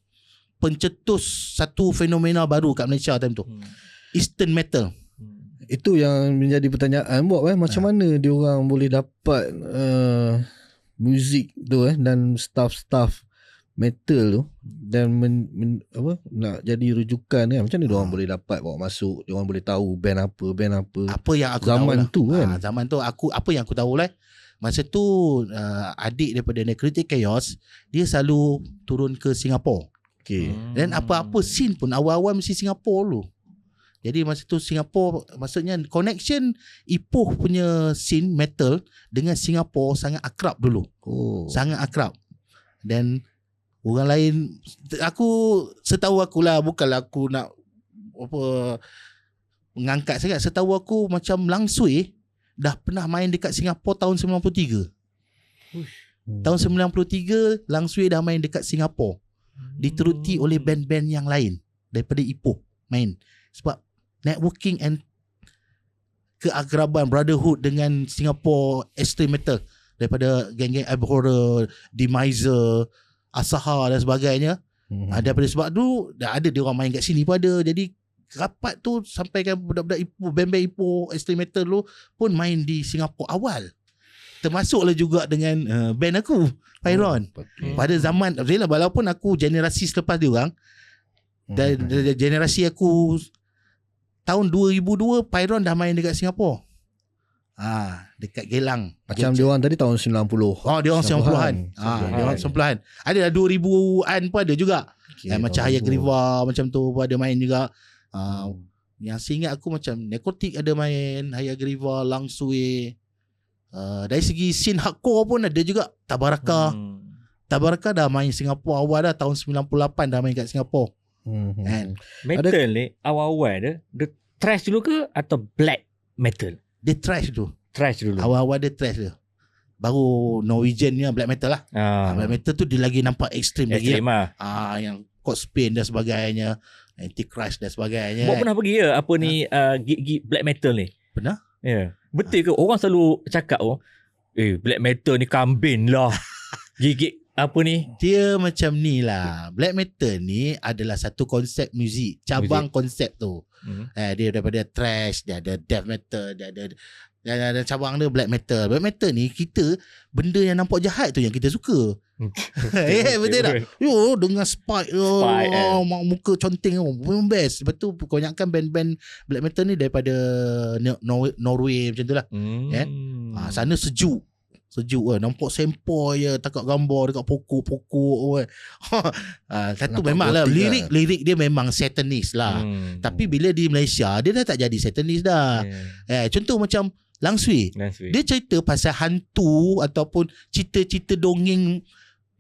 pencetus satu fenomena baru kat Malaysia time tu. Eastern metal. Itu yang menjadi pertanyaan Bob macam mana dia orang boleh dapat muzik tu dan staff metal tu dan nak jadi rujukan kan. Macam mana dia orang boleh dapat bawa masuk, dia orang boleh tahu band apa yang aku zaman tahu lah. Tu kan. Zaman tu apa yang aku tahu lah, masa tu adik daripada Necrotic Chaos dia selalu turun ke Singapura. Okay. Dan apa-apa scene pun awal-awal mesti Singapura dulu. Jadi masa tu Singapura, maksudnya connection Ipoh punya scene metal dengan Singapura sangat akrab dulu. Sangat akrab. Dan orang lain, setahu aku lah, bukanlah aku nak mengangkat sangat. Setahu aku macam Lang Sui dah pernah main dekat Singapura tahun 93. Tahun 93 Lang Sui dah main dekat Singapura. Diteruti oleh band-band yang lain daripada Ipoh main. Sebab networking and keakraban brotherhood dengan Singapore extreme metal daripada geng-geng Abhorror, Demizer, Asaha dan sebagainya. Daripada sebab tu dah ada dia orang main kat sini pun ada. Jadi rapat tu sampaikan budak-budak Ipoh, band-band Ipoh extreme metal tu pun main di Singapura awal. Termasuklah juga dengan band aku, Pyron. Pada zaman walaupun aku generasi selepas dia orang, dan generasi aku tahun 2002 Pyron dah main dekat Singapura. Dekat Gelang. Macam dia orang tadi tahun 90. Dia orang 90-an. Dia orang 90-an. Ada 2000-an pun ada juga. Macam Haya Griva macam tu pun ada main juga. Yang seingat aku macam Necrotic ada main, Haya Griva, Lang Sui. Dari segi scene hardcore pun ada juga. Tabaraka dah main Singapura awal dah, tahun 98 dah main kat Singapura. Metal ni awal-awal dia thrash dulu ke atau black metal? Dia thrash dulu. Awal-awal dia thrash dia. Baru Norwegian ni black metal lah. Black metal tu dia lagi nampak ekstrim lagi lah. Yang Code Spain dan sebagainya, Antichrist dan sebagainya. Buat pernah pergi ya apa ni gig black metal ni? Pernah? Ya. Betul ke orang selalu cakap black metal ni kambing lah. Gig apa ni? Dia macam ni lah. Black metal ni adalah satu konsep muzik, cabang konsep tu. Dia daripada thrash, dia ada death metal, dia ada cabang dia black metal. Black metal ni kita benda yang nampak jahat tu yang kita suka. Betul tak? Dengan spike muka conteng best. Lepas tu kebanyakan band-band black metal ni daripada Norway macam tu lah. Sana sejuk nampak sempoi je, takat gambar dekat pokok-pokok satu memang lah lirik dia memang satanist lah. Tapi bila di Malaysia dia dah tak jadi satanist dah. Contoh macam Lang Sui, dia cerita pasal hantu ataupun cerita-cerita dongeng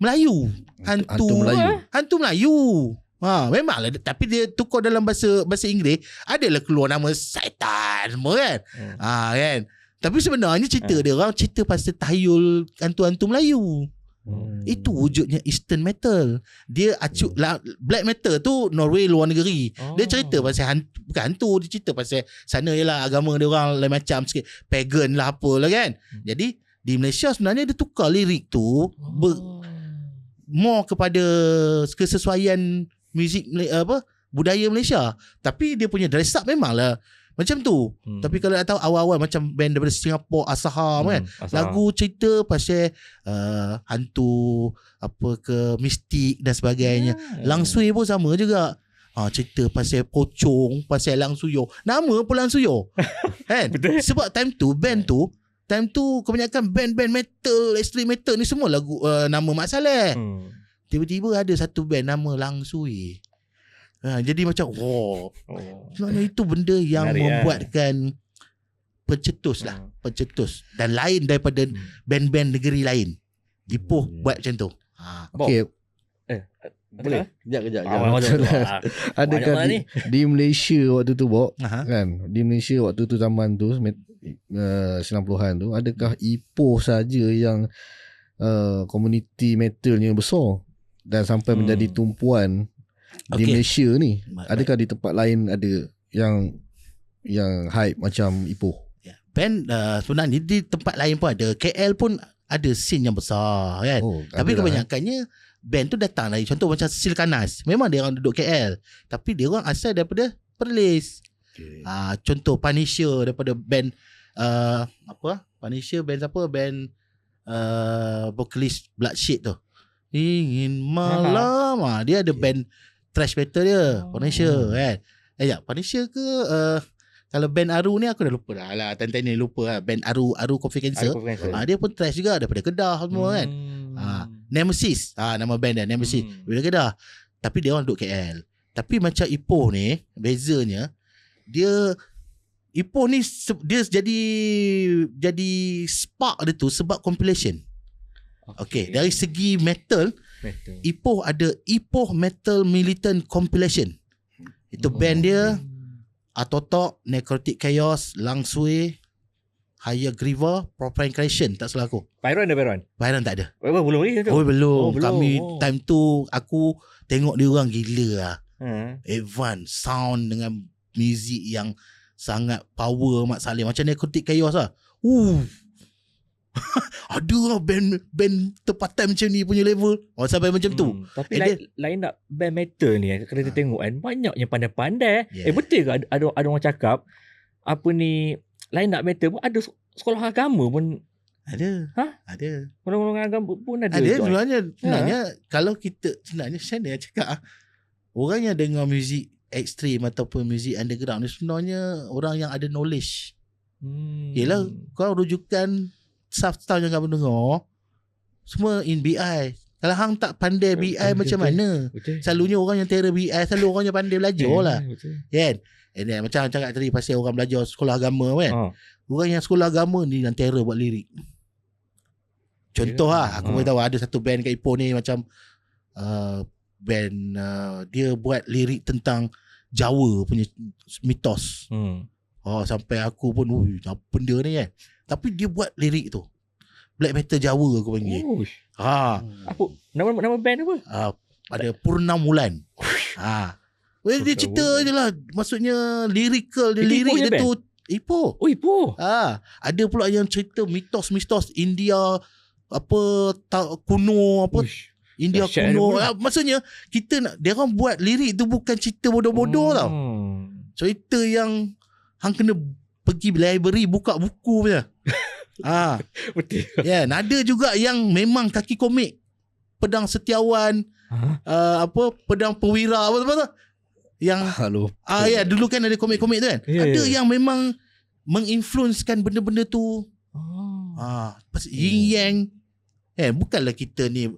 Melayu. Hantu Melayu. Memanglah, tapi dia tukar dalam bahasa Inggeris, adalah keluar nama Satan semua kan. Kan. Tapi sebenarnya cerita dia orang cerita pasal tahayul hantu-hantu Melayu. Itu wujudnya Eastern metal. Dia black metal tu Norway, luar negeri. Dia cerita pasal bukan hantu, dia cerita pasal sana ialah agama dia orang lain macam sikit, pagan lah apalah kan. Jadi di Malaysia sebenarnya dia tukar lirik tu more kepada kesesuaian muzik budaya Malaysia. Tapi dia punya dress up memanglah macam tu. Tapi kalau nak tahu awal-awal macam band daripada Singapura, Asaha kan, lagu cerita pasal hantu, apa ke mistik dan sebagainya. Lang Sui pun sama juga. Cerita pasal pocong, pasal Lang Suyo. Nama pun Lang Suyo. Kan? Sebab time tu kebanyakan band-band metal, extreme metal ni semua lagu nama Mak Saleh. Tiba-tiba ada satu band nama Lang Sui. Jadi macam sebenarnya itu benda yang membuatkan pencetus lah, pencetus dan lain daripada band-band negeri lain. Ipoh buat macam tu. Okay. Boleh? Kejap. Adakah di Malaysia waktu tu kan? Di Malaysia waktu tu zaman tu 90-an tu, adakah Ipoh saja yang komuniti metalnya besar dan sampai menjadi tumpuan di Malaysia ni? Adakah di tempat lain ada yang hype macam Ipoh? Band sebenarnya di tempat lain pun ada. KL pun ada scene yang besar kan. Tapi kebanyakannya band tu datang dari, contoh macam Silkanas, memang dia orang duduk KL, tapi dia orang asal daripada Perlis. Contoh Punisher daripada band Punisher band siapa? Band vokalis Bloodshed tu, Ingin Malam. Dia ada band thrash metal dia, Punisher kan. Punisher ke kalau band Aru ni aku dah lupa dah lah. Tantan ni lupa lah. Band Aru Coffee Cancer. Dia pun thrash juga daripada Kedah semua kan. Nemesis, nama band dia Nemesis, daripada Kedah. Tapi dia orang duduk KL. Tapi macam Ipoh ni, bezanya Ipoh ni dia jadi spark dia tu sebab compilation. Okay, dari segi metal. Ipoh ada Ipoh Metal Militant Compilation. Itu band dia Atotok, Necrotic Chaos, Langsui, Higher Griver, Proper Creation. Tak salah aku. Byron tak ada. Belum lagi tu. Belum. Kami time tu aku tengok dia orang gila lah. Advance sound dengan muzik yang sangat power Mat Salim. Macam Necrotic Chaos lah. Ada lah band tempatan macam ni punya level. Sampai macam tu. Tapi lain nak band metal ni kalau kita tengok kan, banyak yang pandai-pandai. Betul ke ada orang cakap apa ni, lain nak metal pun ada sekolah agama pun ada. Ada. Orang-orang agama pun ada. Ada sebenarnya kalau kita sebenarnya macam mana cakap orang yang dengar muzik ekstrim ataupun muzik underground ni sebenarnya orang yang ada knowledge. Yelah, kau rujukan staff yang kamu dengar semua in BI. Kalau hang tak pandai BI macam mana? Selalunya orang yang terror BI selalu orang yang pandai belajar lah. Kan? Macam cakap tadi pasal orang belajar sekolah agama kan. Orang yang sekolah agama ni yang terror buat lirik. Contoh aku beritahu ada satu band kat Ipoh ni macam band dia buat lirik tentang Jawa punya mitos. Sampai aku pun apa benda ni kan. Tapi dia buat lirik tu black metal Jawa aku panggil. Apa nama band apa? Ada Purnamulan. Dia cerita je lah. Maksudnya lirikal dia, lirik dia tu Ipoh. Ipoh. Ada pula yang cerita mitos-mitos India apa kuno apa. India kuno. Maksudnya kita nak dia orang buat lirik tu bukan cerita bodoh-bodoh tau. Cerita yang hang kena pergi library buka buku punya. Betul. Ada juga yang memang kaki komik. Pedang Setiawan, Pedang Perwira apa yang dulu kan ada komik-komik tu kan. Ada yang memang menginfluenskan benda-benda tu. Yin Yang. Bukanlah kita ni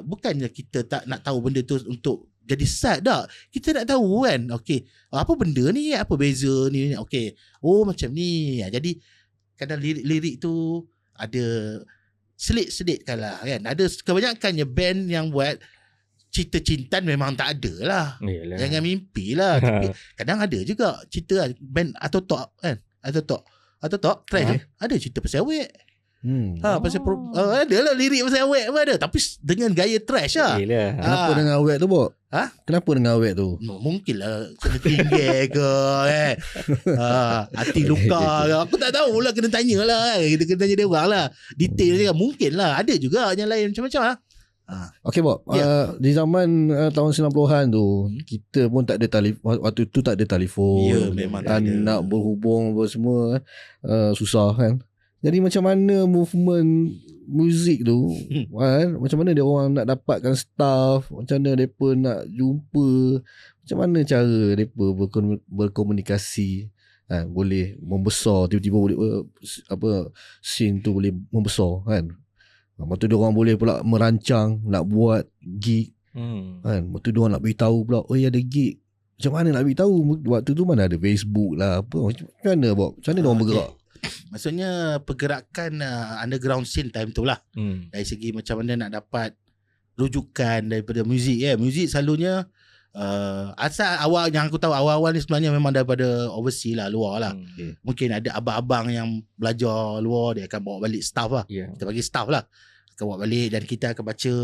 bukannya kita tak nak tahu benda tu untuk jadi sad tak. Kita nak tahu kan. Okey, apa benda ni, apa beza ni. Okey, macam ni. Jadi kadang lirik tu ada selit-selit lah kan. Ada kebanyakannya band yang buat cerita cintaan memang tak ada lah. Yalah. Jangan mimpi lah. Tapi kadang ada juga cerita band Atotok kan. Atotok trash ada cerita pasal awet. Pasal ada lah lirik pasal awet pun ada. Tapi dengan gaya trash lah. Kenapa dengan awet tu Bob? Kenapa dengan awet tu? Mungkin lah kena tinggal ke kan. Hati luka ke. Aku tak tahu lah, kena tanya lah. Kita kena tanya dia orang lah. Detail dia mungkin lah. Ada juga yang lain macam-macam lah. Okay Bob, di zaman tahun 90-an tu kita pun tak ada telefon. Waktu tu tak ada telefon. Memang tak ada. Nak berhubung apa semua susah kan. Jadi macam mana movement muzik tu kan? Macam mana dia orang nak dapatkan staff, macam mana mereka nak jumpa, macam mana cara mereka berkomunikasi kan? Boleh membesar, tiba-tiba boleh scene tu boleh membesar kan. Lepas tu dia orang boleh pula merancang nak buat gig kan. Lepas tu dia orang nak beritahu pula ada gig. Macam mana nak beritahu? Waktu tu mana ada Facebook lah apa. Macam mana Bob? Macam mana dia orang bergerak? Maksudnya pergerakan underground scene time tu lah. Dari segi macam mana nak dapat rujukan daripada muzik. Muzik selalunya asal awal yang aku tahu awal-awal ni sebenarnya memang daripada overseas lah, luar lah. Mungkin ada abang-abang yang belajar luar, dia akan bawa balik staff lah. Kita bagi staff lah, akan bawa balik dan kita akan baca.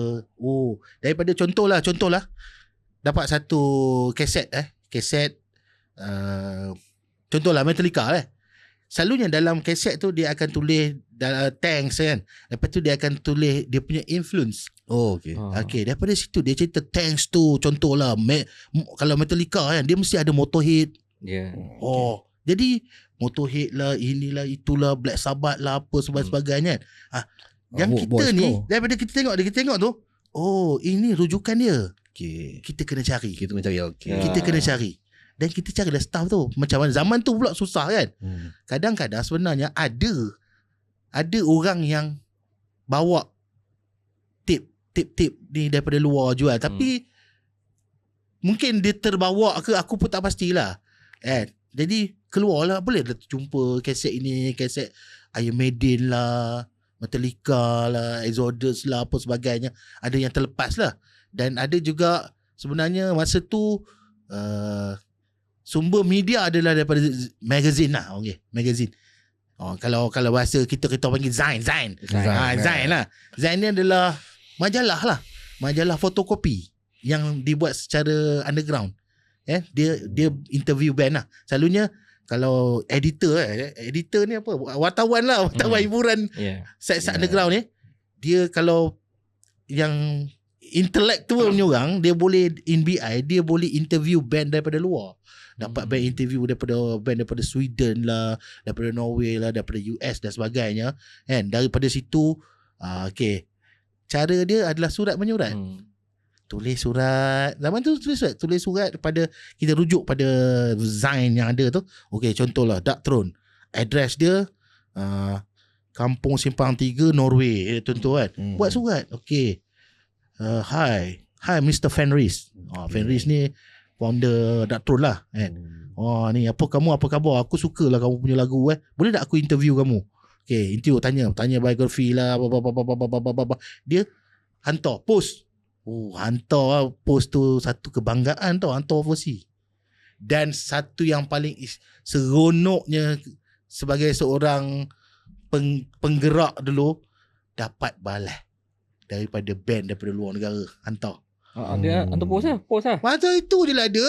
Daripada contohlah dapat satu kaset contohlah Metallica selalunya dalam kaset tu dia akan tulis thanks kan. Lepas tu dia akan tulis dia punya influence. Okay, daripada situ dia cerita thanks tu. Contohlah kalau Metallica kan, dia mesti ada Motorhead. Jadi Motorhead lah, inilah itulah, Black Sabbath lah, apa sebagainya kan. Yang kita ni daripada kita tengok tu, ini rujukan dia. Kita kena cari. Kita kena cari. Dan kita carilah staff tu. Macam mana zaman tu pula susah kan. Kadang-kadang sebenarnya ada orang yang bawa tip ni daripada luar jual. Tapi mungkin dia terbawa ke, aku pun tak pastilah. Jadi keluarlah, boleh dah jumpa kaset ini, kaset Iron Maiden lah, Metallica lah, Exodus lah, apa sebagainya. Ada yang terlepas lah. Dan ada juga sebenarnya masa tu sumber media adalah daripada magazine lah. Okay, magazine. Kalau bahasa kita panggil Zain lah. Zain ni adalah majalah lah. Majalah fotokopi yang dibuat secara underground. Dia interview band lah. Selalunya kalau editor ni apa? Wartawan lah, wartawan hiburan. Set underground ni. Dia kalau yang intellectual ni orang, dia boleh NBI, dia boleh interview band daripada luar. Dapat band interview daripada Sweden lah, daripada Norway lah, daripada US dan sebagainya. Kan? Daripada situ, okay. Cara dia adalah surat menyurat. Tulis surat. Zaman tu tulis surat pada, kita rujuk pada Zain yang ada tu. Okay, contohlah Dark Throne. Address dia Kampung Simpang 3, Norway. Contoh kan. Buat surat. Okay. Hi Mr. Fenris. Fenris ni founder Dark Throne lah kan. Ni apa khabar? Aku sukalah kamu punya lagu. Boleh tak aku interview kamu? Okay, interview, tanya biografi lah, dia hantar post. Hantar post tu satu kebanggaan tau, hantar overseas. Dan satu yang paling seronoknya sebagai seorang penggerak dulu, dapat balas daripada band daripada luar negara, hantar. Dia hantar post lah. Masa itu je lah ada.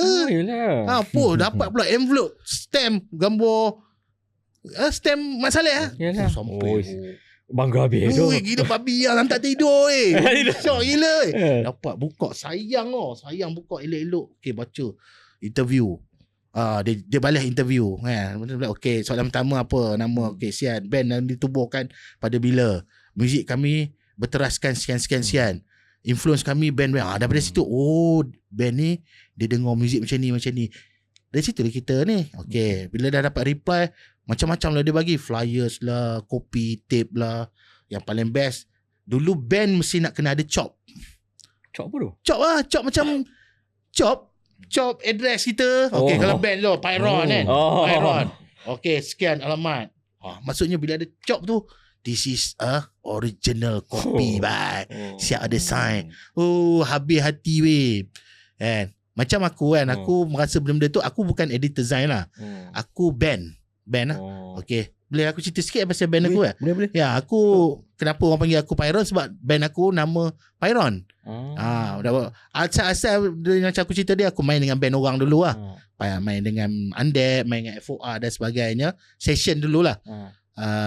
Post, dapat pula envelope, stamp, gambar, stamp Mat Saleh. Sampai bangga habis tu. Gila babi yang tak tidur Syok gila dapat buka, sayang buka elok-elok. Okay, baca interview. Dia balas interview kan. Okay, soalan pertama apa nama? Okay, sian, band yang ditubuhkan pada bila, muzik kami berteraskan sekian. Influence kami band. Daripada situ, band ni dia dengar muzik macam ni. Dari situ lah kita ni. Okay, bila dah dapat reply, macam-macam lah dia bagi. Flyers lah, kopi, tape lah. Yang paling best, dulu band mesti nak kena ada chop. Chop apa tu? Chop macam chop address kita. Okay, kalau band lo Pyron kan. Pyron. Okay, sekian alamat. Maksudnya bila ada chop tu, this is a original copy bye. Siap ada sign. Habis hati weh. Kan? Macam aku kan, aku merasa benda tu, aku bukan editor Zain lah. Aku band lah. Okay. Boleh aku cerita sikit pasal band aku? Boleh. Ya, aku kenapa orang panggil aku Pyron, sebab band aku nama Pyron. Asal macam aku cerita dia, aku main dengan band orang dulu lah. Main dengan Undead, main dengan FOR dan sebagainya. Session dulu lah.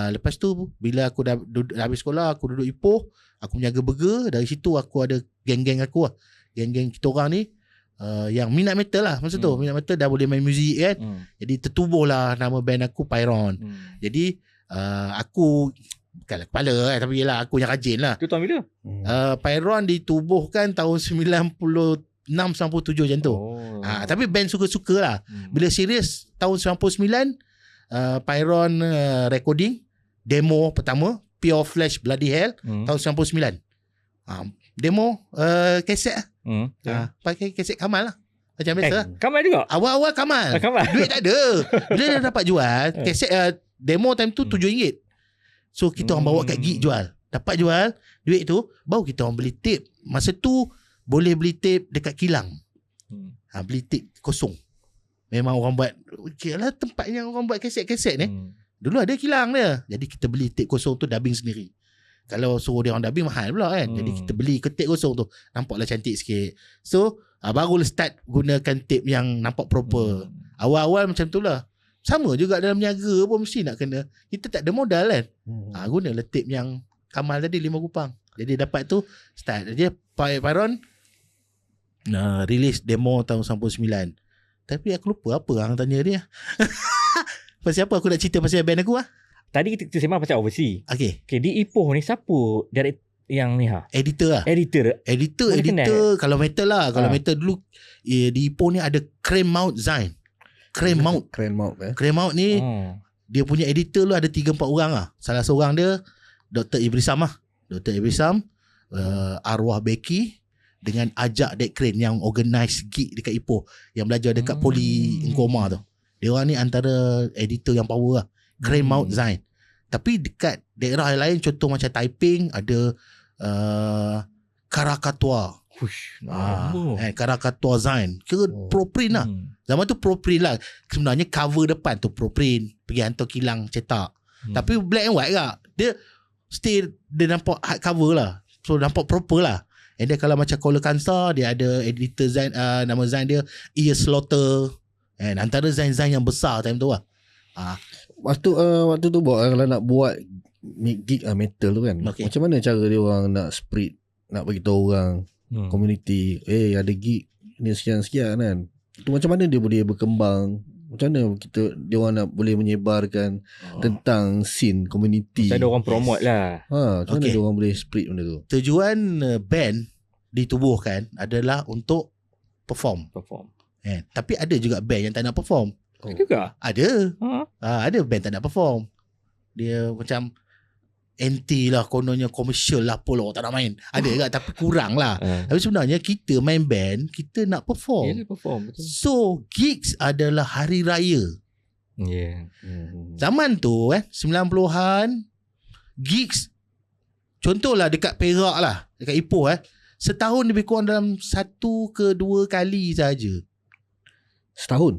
Lepas tu bila aku dah habis sekolah, aku duduk Ipoh, aku menjaga burger. Dari situ aku ada geng-geng aku lah. Geng-geng kita orang ni yang minat metal lah. Masa tu minat metal, dah boleh main muzik kan. Jadi tertubuh lah nama band aku Pyron. Jadi aku bukanlah kepala tapi yelah aku yang rajin lah. Tu tahun bila? Pyron ditubuhkan tahun 96-97 macam tu. Tapi band suka-suka lah. Bila serius tahun 99, Pyron recording demo pertama Pure Flash Bloody Hell tahun 99. Demo kaset pakai kaset Kamal lah. Macam biasa. Kamal juga? Awal-awal Kamal. Duit tak ada. Bila dah dapat jual kaset demo time tu RM7. So kita orang bawa kat gig jual. Dapat jual duit tu, baru kita orang beli tape. Masa tu boleh beli tape dekat kilang. Beli tape kosong. Memang orang buat, okay lah tempat yang orang buat kaset-kaset ni. Dulu ada kilang dia. Jadi kita beli tape kosong tu, dubbing sendiri. Kalau suruh dia orang dubbing mahal pula kan. Jadi kita beli tape kosong tu, nampaklah cantik sikit. So baru start gunakan tape yang nampak proper. Awal-awal macam tu lah. Sama juga dalam niaga pun mesti nak kena. Kita tak ada modal kan. Gunalah tape yang Kamal tadi 5 kupang. Jadi dapat tu start. Jadi Pyron release demo tahun 99. Tapi aku lupa apa orang tanya dia. Pasal apa aku nak cerita pasal band aku lah. Tadi kita sembang pasal overseas. Okay, di Ipoh ni siapa yang ni editor lah. Editor kalau metal lah. Kalau metal dulu di Ipoh ni ada Crane Mount Zain. Crane Mount ni dia punya editor lu ada 3-4 orang lah. Salah seorang dia Dr. Ibrisam lah. Dr. Ibrisam, arwah Becky, dengan ajak Dek Crane yang organize gig dekat Ipoh, yang belajar dekat Poli Nkoma tu. Dia orang ni antara editor yang power lah. Crane Mount Zain. Tapi dekat daerah lain, contoh macam Taiping ada Krakatoa. Krakatoa Zain. Kira pro-print lah. Zaman tu pro-print lah. Sebenarnya cover depan tu pro-print. Pergi hantar kilang cetak. Tapi black and white lah. Dia still dia nampak hard cover lah. So nampak proper lah. And then kalau macam Kola Kansa, dia ada editor Zain, nama Zain dia Ear Slaughter. And antara Zain-Zain yang besar time tu lah. Waktu tu kalau nak buat gig metal tu kan, macam mana cara dia orang nak spread, nak bagi tahu orang community, ada gig ni sekian-sekian kan. Tu macam mana dia boleh berkembang? Macam mana dia orang nak boleh menyebarkan tentang scene community? Macam ada orang promote lah. Macam mana dia orang boleh spread benda tu? Tujuan band ditubuhkan adalah untuk perform. Tapi ada juga band yang tak nak perform. Juga? Ada. Ada band tak nak perform. Dia macam anti lah, kononnya komersial lah, apa lah, tak nak main. Ada juga tapi kurang lah. Tapi sebenarnya kita main band, kita nak perform. Yelah, perform, betul. So gigs adalah hari raya. Zaman tu 90-an, gigs contohlah dekat Perak lah, dekat Ipoh setahun lebih kurang dalam 1 ke 2 kali saja. Setahun.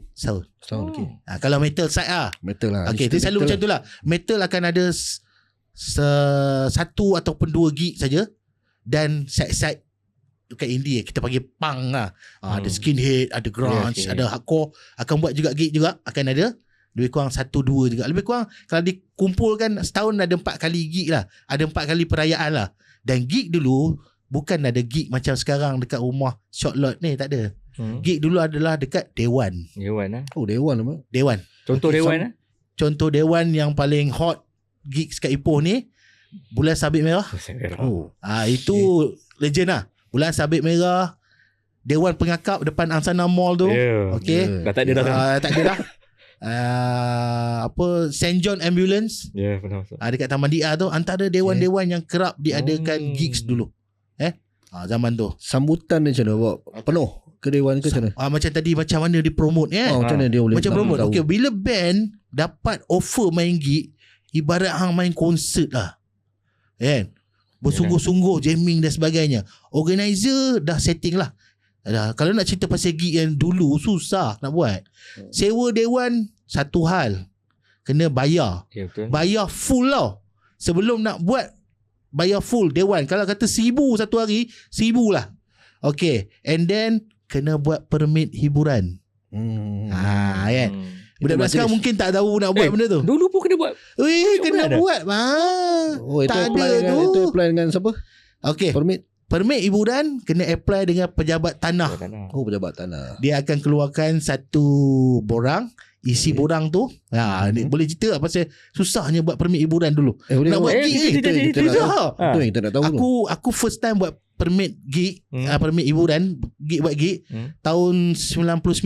Okay. Kalau metal side metal lah. Okay, dia selalu macam tu lah. Metal akan ada 1 ataupun 2 gig saja. Dan side-side dekat indie kita panggil punk lah. Ada skinhead, ada grunge, ada hardcore. Akan buat juga gig juga. Akan ada lebih kurang 1-2 juga. Lebih kurang kalau dikumpulkan setahun ada 4 kali gig lah. Ada 4 kali perayaan lah. Dan gig dulu bukan ada gig macam sekarang dekat rumah short lot ni, tak ada. Gig dulu adalah dekat Dewan. Dewan lah. Dewan apa? Dewan. Contoh Dewan lah. Contoh Dewan yang paling hot gigs kat Ipoh ni, Bulan Sabit Merah. Itu legend lah. Bulan Sabit Merah, Dewan Pengakap depan Angsana Mall tu. Okay. Dah tak ada dah. Tak ada dah. St. John Ambulance. Benar. Dekat Taman Dia tu, antara dewan-dewan yang kerap diadakan gigs dulu. Zaman tu. Sambutan dia macam mana? Penuh ke dewan ke macam mana? Macam tadi, macam mana dia promote macam mana dia boleh macam promote. Okay, bila band dapat offer main gig, ibarat hang main konsert lah. Bersungguh-sungguh jamming dan sebagainya. Organizer dah setting lah. Kalau nak cerita pasal gig yang dulu, susah nak buat. Sewa dewan satu hal, kena bayar. Bayar full lah. Sebelum nak buat, bayar full dewan. Kalau kata 1,000 satu hari, 1,000 lah. Okay. And then kena buat permit hiburan. Budak-budak sekarang mungkin tak tahu nak buat benda tu. Dulu pun kena buat. Kena buat. Tak ada tu. Itu apply dengan siapa? Okay. Permit hiburan kena apply dengan pejabat tanah. Pejabat tanah. Dia akan keluarkan satu borang. Isi borang tu boleh cerita pasal susahnya buat permit hiburan dulu. Nak buat gig kita nak tahu. Aku first time buat permit gig, permit hiburan, buat gig tahun 99.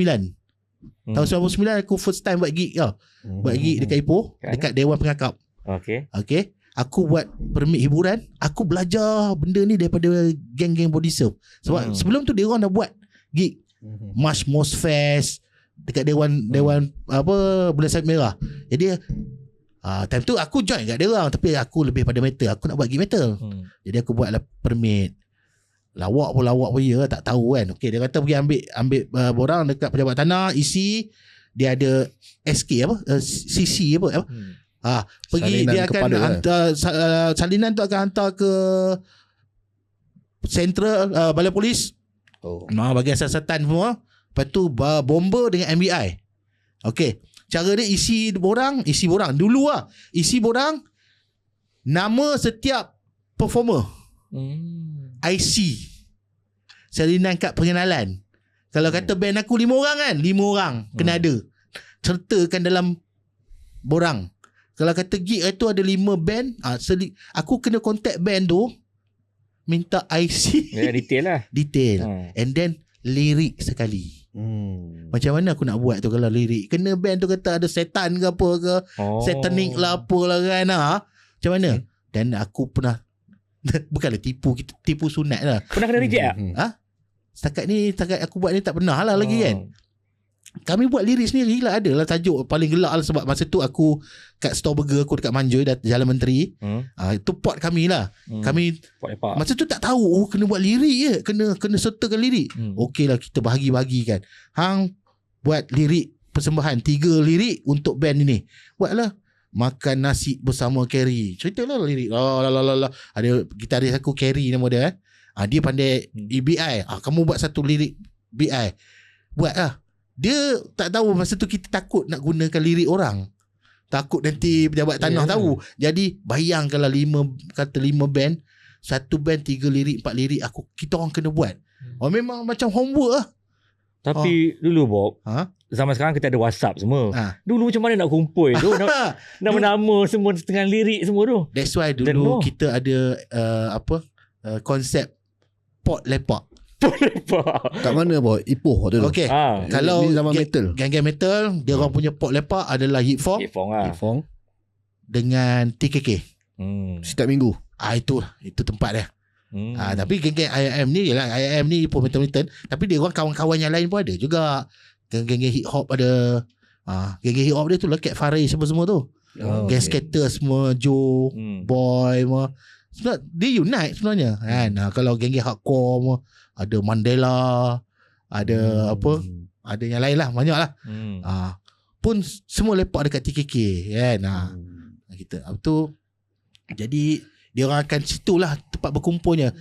Tahun 99 aku first time buat gig buat gig dekat Ipoh, dekat Dewan Pengakap. Okay. Aku buat permit hiburan. Aku belajar benda ni daripada geng-geng Body Surf. Sebab sebelum tu dia orang dah buat gig March Most Fest dekat Dewan Bulan Sabit Merah. Jadi time tu aku join kat dia orang, tapi aku lebih pada metal. Aku nak buat gig metal. Jadi aku buatlah permit. Lawak pun ya, tak tahu kan. Okey, dia kata pergi ambil borang dekat pejabat tanah, isi. Dia ada SK CC pergi salinan, dia akan hantar salinan tu akan hantar ke Central Balai Polis. Bahagian siasatan semua. Lepas tu bomber dengan MBI. Okey, cara dia isi borang dulu isi borang nama setiap performer, IC, salinan kad pengenalan. Kalau kata band aku 5 orang kan, 5 orang kena ada, sertakan dalam borang. Kalau kata gig itu ada 5 band, aku kena contact band tu, minta IC detail lah. Detail. And then lirik sekali. Macam mana aku nak buat tu kalau lirik? Kena band tu kata ada setan ke apa ke, satanic lah apalah kan. Macam mana? Dan aku pernah bukanlah tipu sunat lah. Pernah kena reject tak? Setakat aku buat ni tak pernah lah lagi kan. Kami buat lirik sendiri lah. Ada lah tajuk paling gelak lah. Sebab masa tu aku kat store burger aku dekat Manjoy, Jalan Menteri. Itu pot kami lah. Kami masa tu tak tahu kena buat lirik je. Kena sertakan lirik. Okey lah, kita bahagi-bahagikan. Hang buat lirik persembahan 3 lirik untuk band ini. Buatlah Makan Nasi Bersama Carrie. Ceritalah lirik. Ada gitaris aku Carrie nama dia. Dia pandai EBI. Kamu buat satu lirik BI. Buatlah. Dia tak tahu masa tu kita takut nak gunakan lirik orang. Takut nanti pejabat tanah tahu. Jadi bayangkanlah 5 band, satu band 3 lirik 4 lirik kita orang kena buat. Memang macam homework lah. Tapi dulu Bob, zaman sekarang kita ada WhatsApp semua. Dulu macam mana nak kumpul tu? Nama-nama semua setengah lirik semua tu. That's why dulu kita ada konsep pot lepak. Kat mana Bob? Ipoh waktu tu. Okay. Kalau ni zaman metal. Gang metal, dia orang punya pot lepak adalah Hipfong dengan TKK. Setiap minggu. Itu tempat dia. Tapi geng-geng IIM ni ialah IIM ni Ipoh metal. Tapi dia orang kawan-kawan yang lain pun ada juga. Geng-geng hip hop ada. Geng-geng hip hop dia tu lah Cat Farid semua tu. Geng skater semua, Joe, Boy semua. Sebab dia unite sebenarnya kan. Kalau geng-geng hardcore semua ada Mandela, ada ada yang lain lah, banyak lah. Pun semua lepak dekat TKK kan. Kita tu jadi dia orang akan situlah tempat berkumpulnya.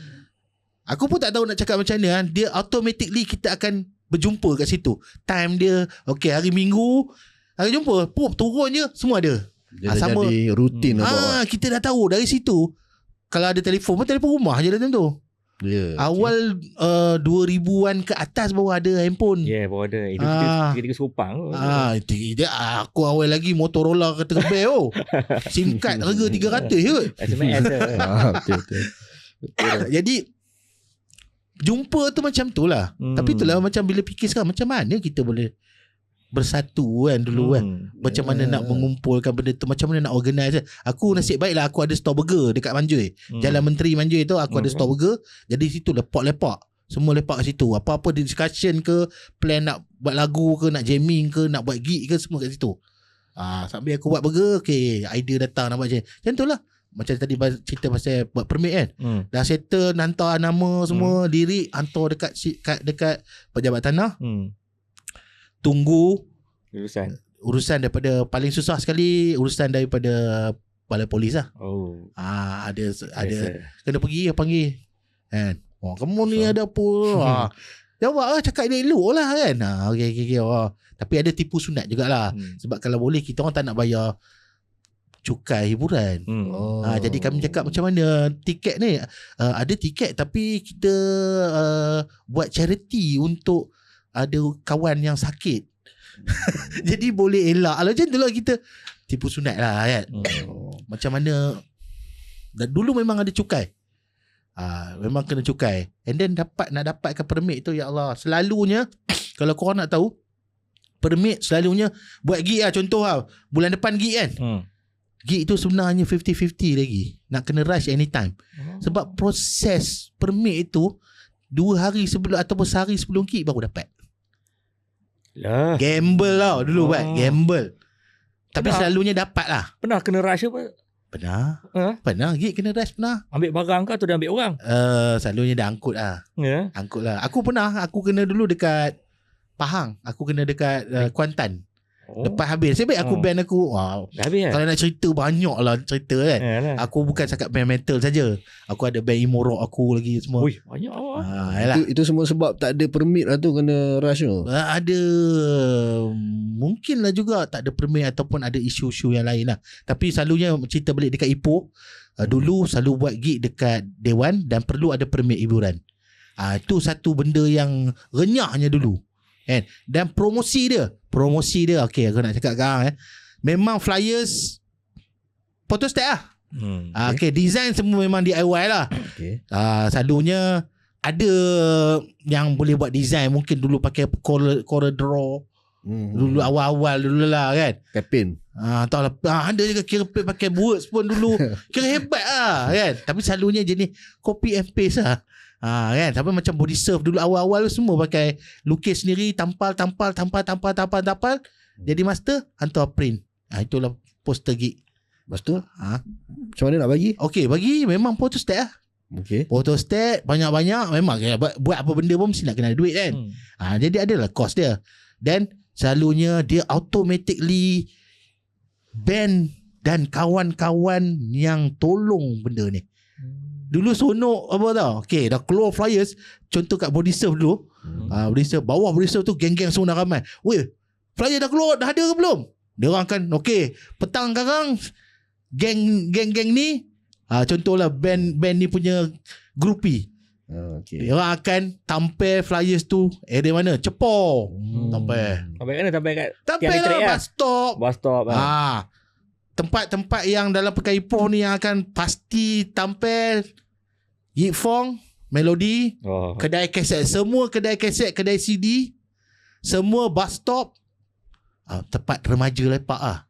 Aku pun tak tahu nak cakap macam mana. Dia automatically kita akan berjumpa kat situ. Time dia hari Minggu hari jumpa, turun je semua ada. Dia sama, jadi rutin kita dah tahu dari situ. Kalau ada telefon pun telefon rumah je dah tentu. Awal 2000-an ke atas baru ada handphone. Baru ada. Itu kita serupang. Tidak. Aku awal lagi Motorola kata rebel. SIM card harga 300 je. SMS betul. Jadi jumpa tu macam tu lah. Tapi itulah macam bila fikir sekarang, macam mana kita boleh bersatu kan dulu kan. Macam mana nak mengumpulkan benda tu, macam mana nak organize. Aku nasib baiklah aku ada store burger dekat Manjoy. Jalan Menteri Manjoy tu aku ada store burger. Jadi situ lepak lepak. Semua lepak kat situ. Apa-apa discussion ke, plan nak buat lagu ke, nak jamming ke, nak buat gig ke, semua kat situ. Sambil aku buat burger, idea datang nak buat macam tu lah. Macam tadi cerita pasal buat permit kan. Dah settle, hantar nama semua, lirik, hantar dekat pejabat tanah. Tunggu urusan daripada paling susah sekali, urusan daripada balai polis lah. Ada kena pergi panggil kan. Kamu ni ada apa? Jawab lah, cakap dia elok lah kan. Okay. Tapi ada tipu sunat jugalah. Sebab kalau boleh kita orang tak nak bayar cukai hiburan. Jadi kami cakap macam mana tiket ni, ada tiket tapi kita buat charity untuk ada kawan yang sakit. Jadi boleh elak. Kalau macam tu lah kita tipu sunat lah kan. Macam mana dulu memang ada cukai. Memang kena cukai. And then nak dapatkan permit tu, ya Allah, selalunya kalau korang nak tahu, permit selalunya buat gig lah. Contoh lah, bulan depan gig kan. Gig tu sebenarnya 50-50 lagi. Nak kena rush anytime. Sebab proses permit itu 2 hari sebelum ataupun sehari sebelum gig baru dapat. Gamble tau dulu buat. Gamble. Tapi selalunya dapat lah. Pernah kena rush apa? Pernah gig kena rush pernah. Ambil barang ke atau dia ambil orang? Selalunya dah angkut lah. Angkut lah. Aku pernah. Aku kena dulu dekat Pahang. Aku kena dekat Kuantan. Lepas habis. Sebab aku band aku habis, kalau nak cerita banyak lah cerita kan. Aku bukan cakap band metal saja. Aku ada band emo rock aku lagi semua. Banyak itu semua sebab tak ada permit lah tu, kena rush tu. Ada mungkin lah juga tak ada permit ataupun ada isu-isu yang lain lah. Tapi selalunya cerita balik dekat Ipoh, dulu selalu buat gig dekat Dewan dan perlu ada permit hiburan. Itu satu benda yang renyahnya dulu. Dan promosi dia okay, aku nak cakap sekarang memang flyers photostat lah. Okay, design semua memang DIY lah. Selalunya ada yang boleh buat design, mungkin dulu pakai Corel Draw. Dulu awal-awal dulu lah kan, Pepin. Tahu lah. Ada juga kira pakai words pun dulu. Kira hebat lah kan. Tapi selalunya jenis copy and paste lah. Kan, sampai macam body surf dulu awal-awal semua pakai lukis sendiri, tampal. Jadi master, hantar print. Itulah poster gig. Lepas tu macam mana nak bagi? Okey, bagi memang photostat lah. Okay. Photostat banyak-banyak memang buat apa benda pun mesti nak kena ada duit kan. Jadi adalah cost dia. Dan selalunya dia automatically ban dan kawan-kawan yang tolong benda ni. Dulu sonok apa tau. Okay, dah keluar flyers. Contoh kat body surf dulu. Body surf, bawah body surf tu geng-geng semua dah ramai. Weh, flyer dah keluar, dah ada ke belum? Dia orang akan, okay, petang sekarang geng ni, contohlah band ni punya groupie. Okay. Dia orang akan tampil flyers tu area mana? Cepor. Tampil lah, bus stop. Tempat-tempat yang dalam Pekan Ipoh ni yang akan pasti tampil Yip Fong, Melody, kedai kaset, semua kedai kaset, kedai CD, semua bus stop, tempat remaja lepak lah.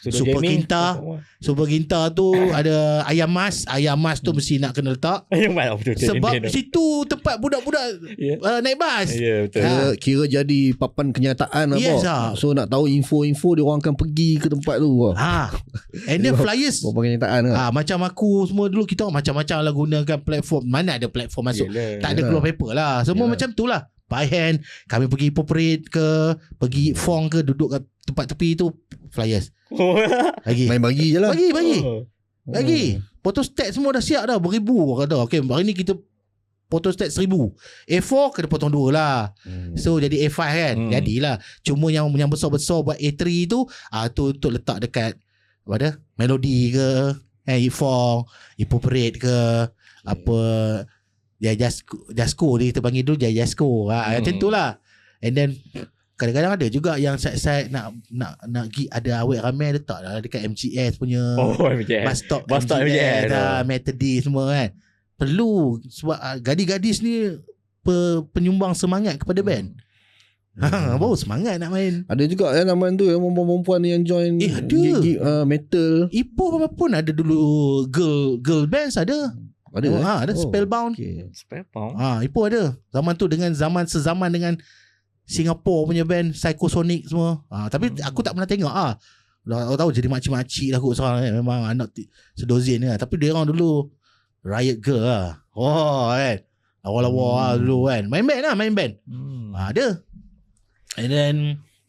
Super Ginta tu ada ayam mas tu mesti nak kena letak. Sebab situ tempat budak-budak naik bas. Betul. Kira jadi papan kenyataan apa. So nak tahu info-info, dia orang akan pergi ke tempat tu. And then flyers papan kenyataan macam aku semua dulu, kita macam-macam lah gunakan platform. Mana ada platform masuk. Tak ada keluar paper lah. Semua macam tu lah. By hand. Kami pergi Popperate ke, pergi Fong ke, duduk kat tempat tepi tu, flyers. Main bagi je lah. Bagi. Photostat semua dah siap dah, beribu kata. Okay, hari ni kita photostat 1000. A4 kena potong 2 lah. So jadi A5 kan. Jadilah. Cuma yang besar-besar buat A3 tu, tu untuk letak dekat Melody ke, Ifong, Popperate ke, apa, Jasko dia kita panggil dulu Jasko. Macam tu lah. And then kadang-kadang ada juga yang side-side nak gig, ada awet ramai letak lah dekat MGS punya bus stop MGS Methodist semua kan. Perlu sebab gadis-gadis ni penyumbang semangat kepada band. Baru semangat nak main. Ada juga nama tu yang perempuan yang join gig metal. Ipoh pun ada dulu girl bands ada. Ada Spellbound. Spellbound. Ipoh ada. Zaman tu dengan sezaman dengan Singapore punya band Psychosonic semua. Tapi aku tak pernah tengok tahu jadi makcik-makcik lah kot sekarang kan. Memang anak sedozin lah. Tapi dia orang dulu Riot Girl lah. Kan. Awal-awal dulu kan. Main band. Ada. And then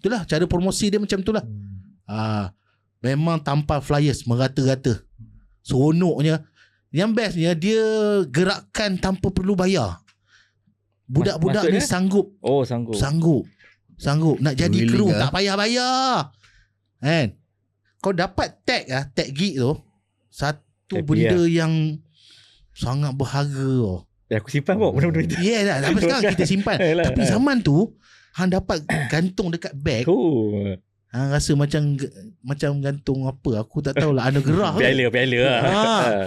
itulah cara promosi dia macam tu lah. Memang tampal flyers merata-rata. Seronoknya. Yang bestnya dia gerakkan tanpa perlu bayar. Budak-budak ni sanggup. Sanggup nak jadi kru, tak payah bayar. Kan? Kau dapat tag gig tu, satu benda yang sangat berharga. Aku simpan pun benda-benda tu. Sampai sekarang kita simpan. Tapi zaman tu hang dapat gantung dekat bag. Rasa macam gantung apa, aku tak tahulah, anugerah. Piala lah.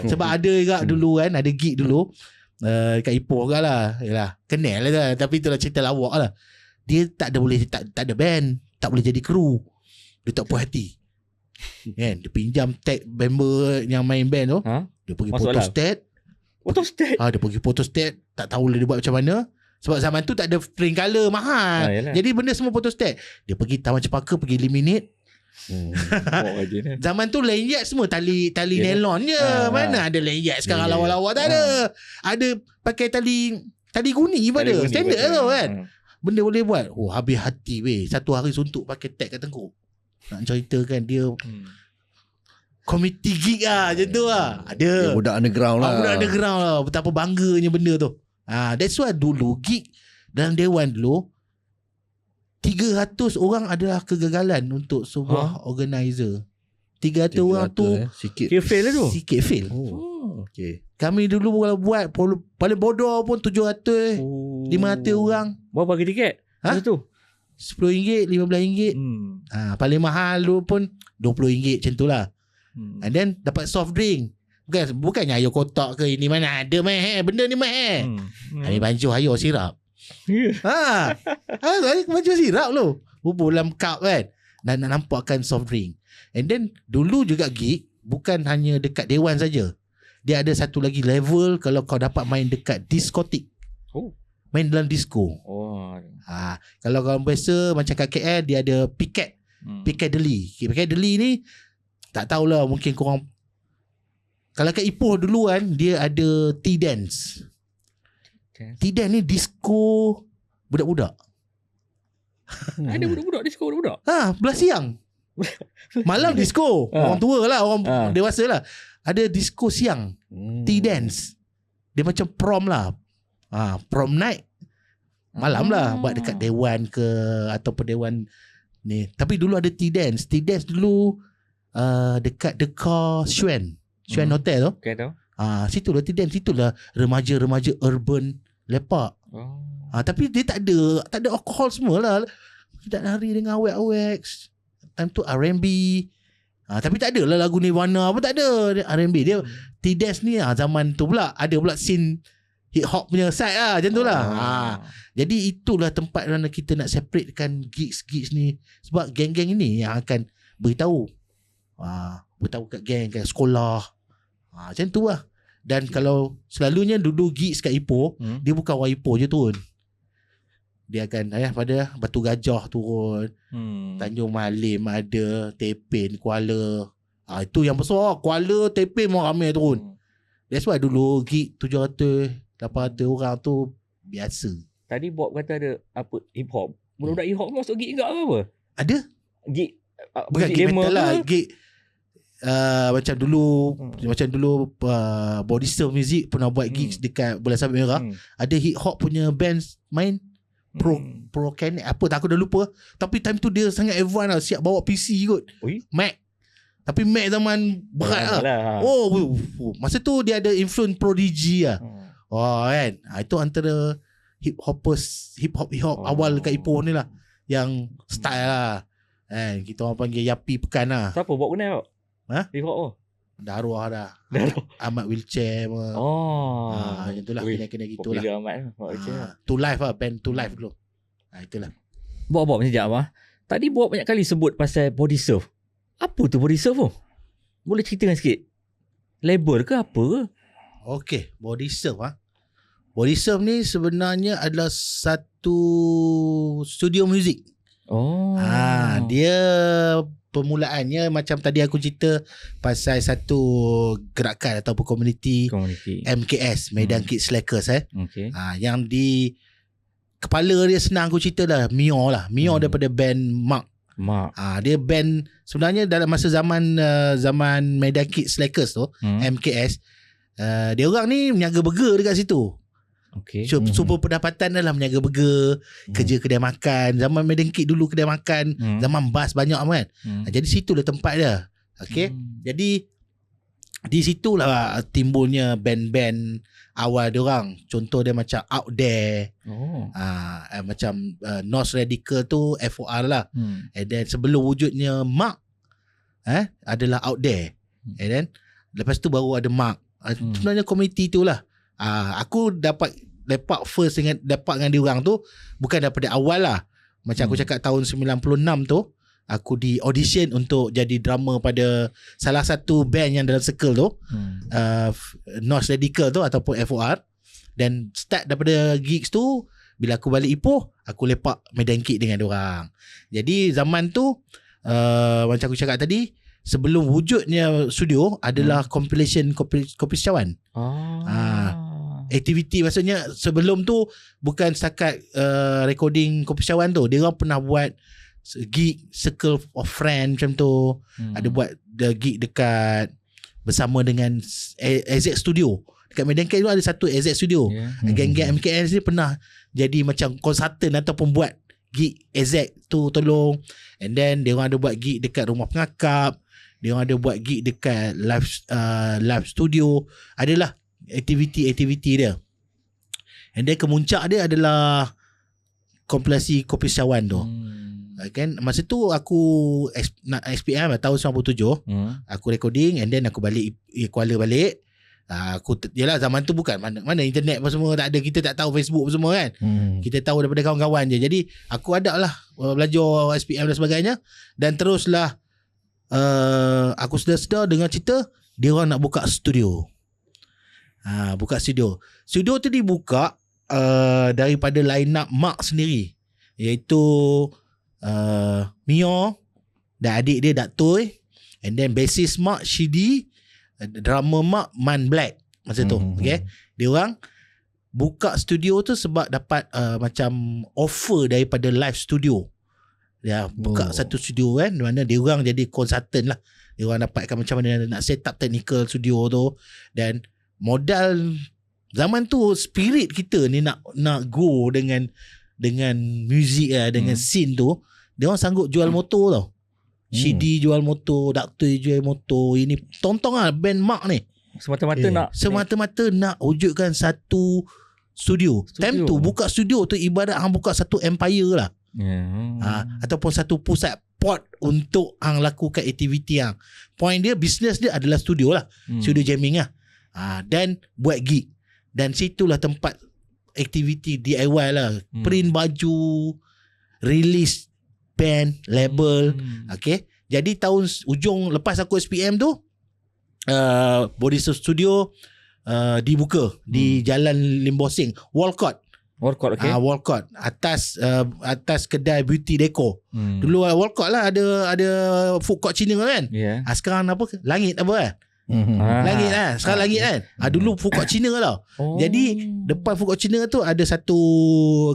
Sebab ada juga dulu kan, ada gig dulu kat Ipoh ke lah. Yalah, kenal lah. Tapi itulah cerita lawak lah. Dia tak ada band, tak boleh jadi kru. Dia tak puas hati kan, dia pinjam tag member yang main band tu. Dia pergi photostat. Dia pergi photostat, tak tahu dia buat macam mana. Sebab zaman tu tak ada print colour mahal. Jadi benda semua photostat. Dia pergi Taman Cepaka, pergi eliminate. Zaman tu lanyard semua tali nylon je. Mana ada lanyard sekarang lawa-lawa, tak ada. Ada pakai tali guni pada. Standard tu kan. Benda boleh buat. Habis hati weh. Satu hari suntuk pakai tag kat tengkuk. Nak ceritakan dia community gig lah, macam tu lah. Ada. Budak underground lah. Budak underground lah. Betapa bangganya benda tu. That's why dulu gig dalam Dewan dulu 300 orang adalah kegagalan untuk sebuah organizer. 300 orang tu sikit fail lah tu. Sikit fail. Okay. Kami dulu kalau buat paling bodoh pun 700 500 orang. Berapa bagi tiket? Masa tu RM10, RM15. Paling mahal dulu pun RM20 macam tu lah. And then dapat soft drink. Bukannya air kotak ke, ini mana ada benda ni Ambil baju air sirap. Baju sirap lu. Bubur dalam cup kan. Dan nak nampakkan soft drink. And then dulu juga gig bukan hanya dekat Dewan saja. dia ada satu lagi level kalau kau dapat main dekat diskotik. Oh. Main dalam disco. Oh. Kalau kau biasa macam kat KL dia ada Piccadilly. Piccadilly ni tak tahulah, mungkin korang, kalau kat Ipoh dulu kan dia ada T-Dance. T-Dance ni disco budak-budak. Ada budak-budak disco budak-budak. Belah siang. Malam disco. Orang tua lah, orang dewasa lah. Ada disco siang. T-Dance. Dia macam prom lah. Prom night. Malam lah. Buat dekat Dewan ke ataupun Dewan ni. Tapi dulu ada T-Dance. T-Dance dulu dekat Dekar Xuan Hotel tu. Okay, tahu. Situlah T-Dance. Situlah remaja-remaja urban lepak. Tapi dia tak ada alkohol semua lah. Kita nari dengan awek-awek. Time tu R&B. Tapi tak ada lah lagu Nirvana apa, tak ada. R&B dia. T-Dance ni zaman tu pula ada pula scene hip hop punya side lah, macam tu lah. Jadi itulah tempat mana kita nak separatekan gigs ni, sebab geng-geng ini yang akan beritahu kat geng, kat sekolah. Macam tu lah. Dan kalau selalunya dulu gigs kat Ipoh, dia bukan orang Ipoh je turun. Dia akan pada Batu Gajah turun, Tanjung Malim ada, Tepin, Kuala. Itu yang besar. Kuala, Tepin memang ramai turun. That's why dulu gig 700-800 orang tu biasa. Tadi Bob kata ada apa hip hop. Budak-budak hip hop masuk gig enggak apa? Ada? Gig bukan gig metal lah, gig macam dulu Body Surf Music pernah buat gigs dekat Bola Sabit Merah. Ada hip hop punya band main Pro Connect apa tak, aku dah lupa. Tapi time tu dia sangat advance lah, siap bawa PC kot. Mac. Tapi Mac zaman berat lah. Masa tu dia ada influence Prodigy lah. Kan. Itu antara hip hop awal kat Ipoh ni lah, yang style lah. Kita orang panggil Yapi Pekan lah. Siapa buat kenal? Hip hop tu? Dah arwah dah. Ahmad Wheelchair pun. Macam tu lah. Kena-kena gitu lah. To Life lah. Band To Life dulu. Itulah. Bob macam sekejap. Tadi Bob banyak kali sebut pasal Body Surf. Apa tu Body Surf tu? Boleh ceritakan sikit? Label ke apa ke? Okay. Body Surf Body Surf ni sebenarnya adalah satu studio muzik. Dia permulaannya macam tadi aku cerita pasal satu gerakan ataupun komuniti MKS, Medan Kids Slackers yang di kepala dia senang aku cerita lah, Mio daripada band Mark. Dia band sebenarnya dalam masa zaman Medan Kids Slackers tu, MKS, dia orang ni meniaga burger dekat situ. Sumber pendapatan adalah meniaga burger, kerja kedai makan. Zaman Medan Kid dulu kedai makan, zaman bas banyak kan. Jadi situlah tempat dia. Jadi di situlah timbulnya band-band awal dia orang. Contoh dia macam Out There. Macam North Radical tu FOR lah. And then sebelum wujudnya Mark adalah Out There. And then lepas tu baru ada Mark. Sebenarnya komuniti tu lah. Aku dapat lepak first dengan diorang tu bukan daripada awal lah. Macam aku cakap tahun 96 tu, aku di audition untuk jadi drummer pada salah satu band yang dalam circle tu, North Radical tu ataupun FOR. Dan start daripada gigs tu, bila aku balik Ipoh, aku lepak Medan Kid dengan diorang. Jadi zaman tu macam aku cakap tadi, sebelum wujudnya studio adalah compilation Kopi Secawan. Aktiviti maksudnya sebelum tu bukan setakat recording Kopi Secawan tu. Dia orang pernah buat gig Circle of Friends macam tu. Ada buat gig dekat bersama dengan AZ Studio. Dekat Medan Kid tu ada satu AZ Studio. Geng-geng MKS ni pernah jadi macam konsultan ataupun buat gig AZ tu tolong. And then dia orang ada buat gig dekat Rumah Pengakap. Dia orang ada buat gig dekat live studio. Adalah aktiviti dia. And then kemuncak dia adalah kompilasi Kopi Secawan tu. Kan masa tu aku nak SPM tahun 97. Aku recording and then aku balik Kuala balik. Yelah zaman tu bukan mana internet apa semua tak ada, kita tak tahu Facebook apa semua kan. Kita tahu daripada kawan-kawan je. Jadi aku ada lah belajar SPM dan sebagainya. Dan teruslah aku sedar-sedar dengan cerita dia orang nak buka studio. Buka studio. Studio tu dibuka daripada line up Mark sendiri, iaitu Mio dan adik dia Daktoi, and then bassist Mark Shidi, drummer Mark Man Black masa tu. Okay, dia orang buka studio tu sebab dapat macam offer daripada live studio. Dia buka satu studio kan, di mana dia orang jadi consultant lah. Dia orang dapatkan macam mana nak set up technical studio tu, dan modal zaman tu spirit kita ni nak go dengan music dengan scene tu, dia orang sanggup jual motor tau. Shidi jual motor, Daktoi jual motor. Ini tong-tong lah band Mark ni. Semata-mata nak wujudkan satu studio. Time tu buka studio tu ibarat hang buka satu empire lah. Ataupun satu pusat port untuk hang lakukan aktiviti hang. Point dia, business dia adalah studio lah. Studio jamming lah. Dan buat gig. Dan situlah tempat aktiviti DIY lah. Print baju, release band, label. Okay. Jadi tahun ujung lepas aku SPM tu, Body Surf Studio dibuka di Jalan Limbosing, Walcott, okay. Walcott atas kedai beauty deco. Dulu Walcott lah ada food court Cina kan. Sekarang apa? Langit apa Langit kan. Sekarang Langit kan. Dulu food court Cina tau. Jadi depan food court Cina tu ada satu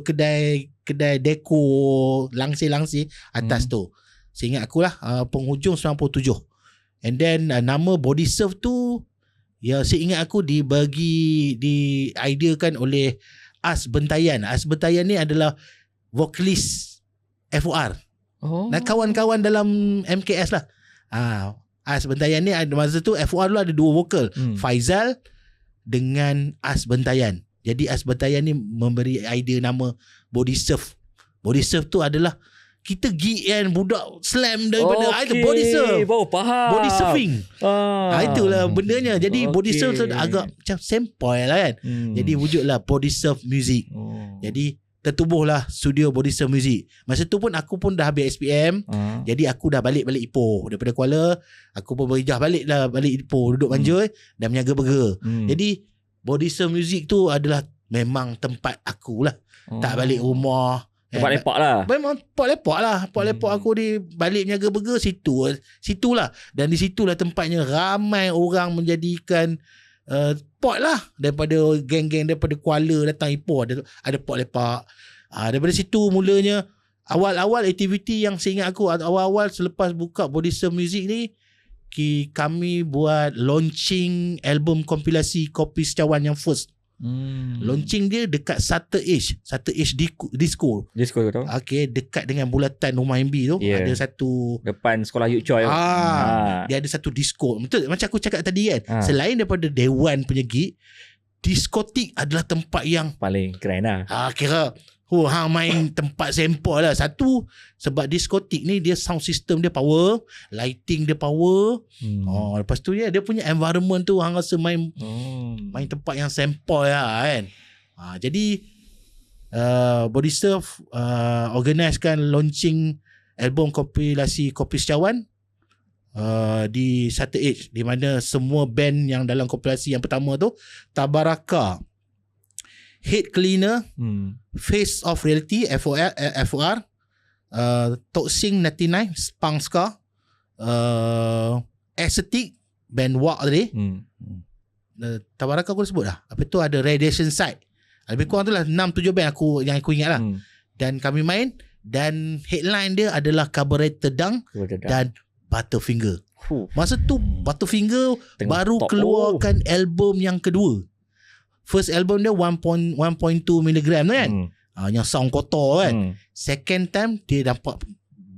kedai deco langsir-langsir atas tu. Seingat aku lah penghujung 97. And then nama Body Surf tu, ya, seingat aku diideakan oleh As Bentayan. As Bentayan ni adalah vokalis FOR. Dan kawan-kawan dalam MKS lah. As Bentayan ni masa tu FOR dulu ada dua vokal, Faizal dengan As Bentayan. Jadi As Bentayan ni memberi idea nama Body Surf. Body Surf tu adalah kita gig kan, budak slam daripada itu body surf. Faham. Body surfing. Itulah bendanya. Jadi body surf tu agak macam sample lah kan. Jadi wujudlah Body Surf Music. Jadi tertubuhlah studio Body Surf Music. Masa tu pun aku pun dah habis SPM. Jadi aku dah balik Ipoh daripada Kuala. Aku pun berhijrah balik Ipoh, duduk Banjoi dan berniaga burger. Jadi Body Surf Music tu adalah memang tempat aku lah. Tak balik rumah. Tempat lepak lah. Memang tempat lepak lah. Tempat lepak aku di balik berniaga burger situlah. Dan di situlah tempatnya ramai orang menjadikan pot lah. Daripada geng-geng daripada Kuala datang Ipoh ada pot lepak. Daripada situ mulanya awal-awal aktiviti yang seingat aku, awal-awal selepas buka Body Surf Music ni, kami buat launching album kompilasi Kopi Setiawan yang first. Launching dia dekat Sutter Edge Disco tu tau. Okay, dekat dengan bulatan rumah MB tu. Ada satu depan sekolah Yuk Choi. Dia ada satu disco. Betul macam aku cakap tadi kan. Selain daripada Dewan punya gig, diskotik adalah tempat yang paling keren lah. Kira hang main tempat sampel lah. Satu, sebab diskotik ni dia sound system dia power, lighting dia power. Lepas tu dia punya environment tu hang rasa main tempat yang sampel lah kan. Jadi Body Surf organisekan launching album kompilasi Kopi Setiawan di Sutter Edge, di mana semua band yang dalam kompilasi yang pertama tu, Tabaraka, Head Cleaner, Face of Reality FOR, Toxing 99, Spunk Ska, Aesthetic, band Wak tadi. Tabaraka aku dah sebut dah. Apa tu, ada Radiation Side. Lebih kurang tu lah 6-7 band yang aku ingat lah. Dan kami main, dan headline dia adalah Carburetor Dunk dan Butterfinger. Masa tu Butterfinger baru keluarkan album yang kedua. First album dia 1.2 mg kan. Yang sound kotor kan. Second time dia dapat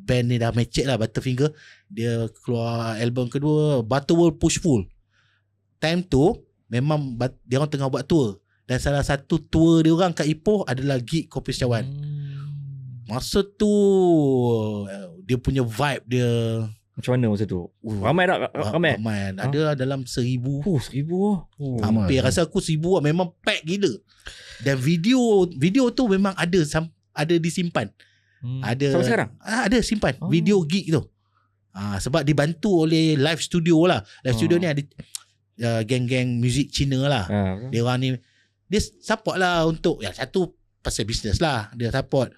band ni dah macet lah, Butterfinger. Dia keluar album kedua, Butterworld Pushful. Time tu memang dia orang tengah buat tour. Dan salah satu tour dia orang kat Ipoh adalah gig Kopi Setiawan. Masa tu dia punya vibe dia macam mana masa tu? Ramai tak? Ramai. Ada dalam 1,000. 1,000. Hampir rasa aku 1,000 lah. Memang pack gila. Dan video tu memang ada disimpan. Ada sampai sekarang? Ada simpan video gig tu. Sebab dibantu oleh live studio lah. Live studio ni ada geng-geng muzik Cina lah. Dia orang ni dia support lah untuk yang satu pasal bisnes lah, dia support.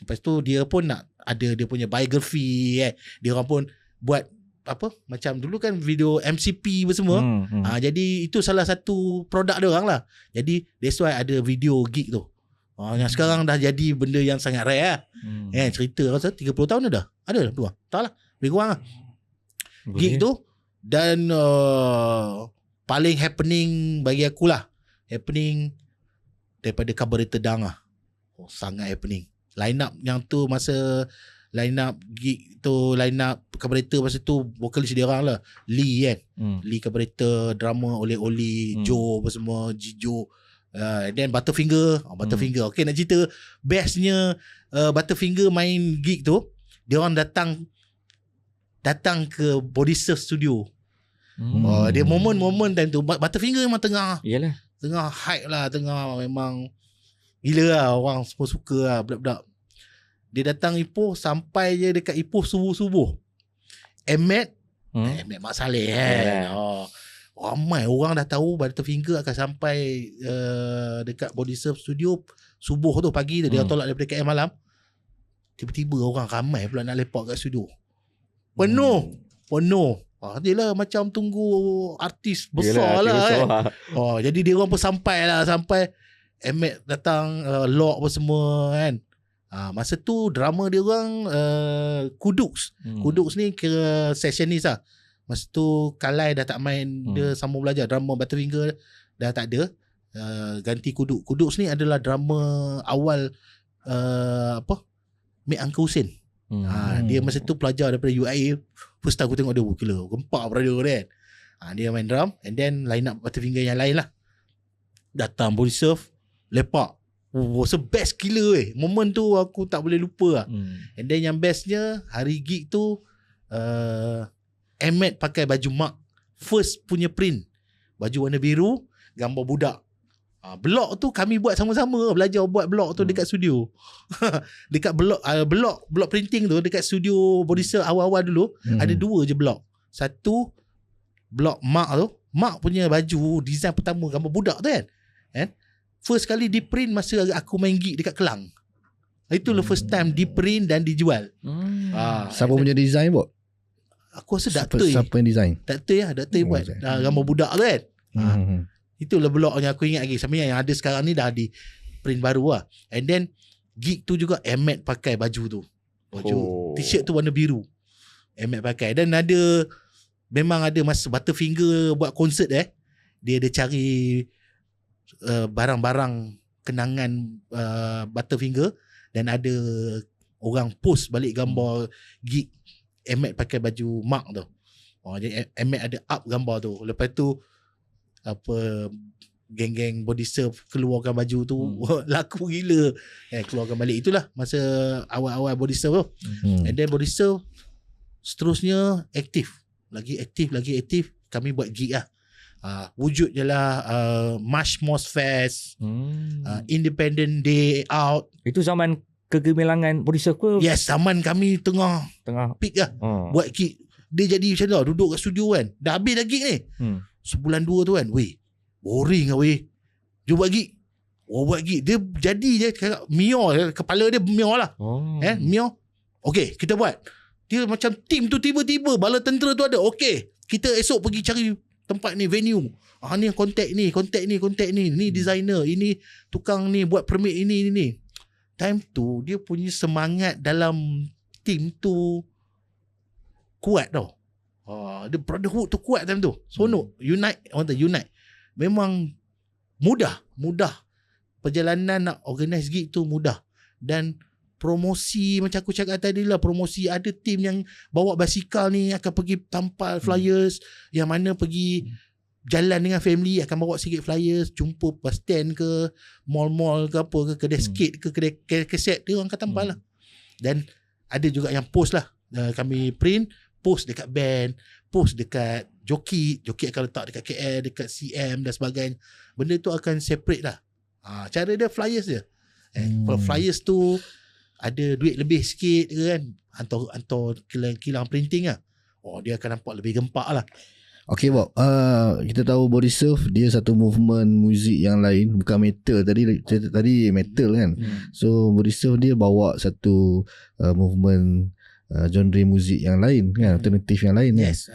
Lepas tu dia pun nak ada dia punya biografi dia orang pun buat apa macam dulu kan video MCP semua. Jadi itu salah satu produk dia orang lah. Jadi that's why ada video gig tu. Yang sekarang dah jadi benda yang sangat rare lah. Cerita rasa 30 tahun dah. Ada tu lah. Tak lah. Lebih kurang lah. Gig tu. Dan paling happening bagi aku lah. Happening daripada Carburetor Dang lah. Sangat happening. Line up yang tu masa line up gig tu, line up Carburetor masa tu vokalis dia orang lah. Lee kan. Lee Carburetor, drama Oli, Joe apa semua, Jijo. Then Butterfinger. Butterfinger. Okay, nak cerita bestnya Butterfinger main gig tu, dia orang datang ke Body Surf Studio. Dia momen-momen time tu Butterfinger memang tengah hype lah, tengah memang gila lah, orang semua suka lah budak-budak. Dia datang Ipoh, sampai je dekat Ipoh subuh-subuh. Ahmed Mat Saleh ramai orang dah tahu Butterfinger akan sampai dekat Body Surf Studio subuh tu, pagi tu. Dia tolak daripada KL malam. Tiba-tiba orang ramai pula nak lepak kat studio. Penuh. Dia lah macam tunggu artis besar lah kan. Jadi dia orang pun sampai Ahmed datang, Lock apa semua kan. Masa tu drama dia orang Kuduks. Kuduks ni kira sessionis lah. Masa tu Kalai dah tak main, dia sambung belajar. Drama Butterfinger dah tak ada, ganti Kuduks. Kuduks ni adalah drama awal Mek Angka Hussein. Dia masa tu pelajar daripada UIA. First time aku tengok dia, gila, gempak pada dia kan. Dia main drum. And then line up Butterfinger yang lain lah. Datang Body Surf, lepak. So best gila moment tu aku tak boleh lupa lah. And then yang bestnya hari gig tu Ahmed pakai baju Mark first punya print, baju warna biru, gambar budak. Blog tu kami buat sama-sama, belajar buat blog tu dekat studio. Dekat blog printing tu dekat studio Body Surf awal-awal dulu ada 2 je blog. Satu blog Mark tu, Mark punya baju design pertama gambar budak tu kan. First kali di print masa aku main gig dekat Kelang. Itulah first time di print dan dijual. Siapa punya design buat? Aku rasa Daktoi. Siapa yang design? Daktoi buat gambar budak tu kan. Itulah blog yang aku ingat lagi. Sama yang ada sekarang ni dah di print baru lah. And then gig tu juga Ahmed pakai baju tu. T-shirt tu warna biru. Ahmed pakai. Dan memang ada masa Butterfinger buat konsert dia ada cari barang-barang kenangan Butterfinger, dan ada orang post balik gambar gig Ahmed pakai baju Mark tu. Jadi Ahmed ada up gambar tu. Lepas tu geng-geng Body Surf keluarkan baju tu, laku gila. Keluarkan balik. Itulah masa awal-awal Body Surf tu. And then Body Surf seterusnya aktif. Lagi aktif. Kami buat gig lah. Wujud je lah March Moss Fest, Independent Day Out. Itu zaman kegemilangan Body Surf ke? Yes, zaman kami tengah peak lah. Buat gig. Dia jadi macam tu, duduk kat studio kan. Dah habis dah gig ni. Sebulan 2 tu kan. Boring lah jom buat gig. Buat gig. Dia jadi je Mio, kepala dia Mio lah. Mio. Okay, kita buat. Dia macam team tu tiba-tiba bala tentera tu ada. Okay, kita esok pergi cari tempat ni, venue. Ni kontak ni. Ni designer, ini tukang ni buat permit ini. Time tu dia punya semangat dalam team tu kuat tau. The brotherhood tu kuat time tu. Sonok, unite. Memang mudah. Perjalanan nak organize gig tu mudah. Dan promosi macam aku cakap tadi lah, promosi ada tim yang bawa basikal ni akan pergi tampal flyers, yang mana pergi jalan dengan family akan bawa sikit flyers, jumpa bus stand ke mall-mall ke apa ke, kedai skate ke kedai kaset, dia orang akan tampal lah. Dan ada juga yang post lah, kami print, post dekat band, post dekat joki akan letak dekat KL, dekat CM dan sebagainya. Benda tu akan separate lah. Cara dia flyers dia. Flyers tu ada duit lebih sikit kan, hantar kilang printing lah. Dia akan nampak lebih gempak lah. Okay Bob, kita tahu Body Surf dia satu movement muzik yang lain, bukan metal. Tadi metal kan. So Body Surf dia bawa satu movement genre muzik yang lain kan, alternatif yang lain kan. Yes.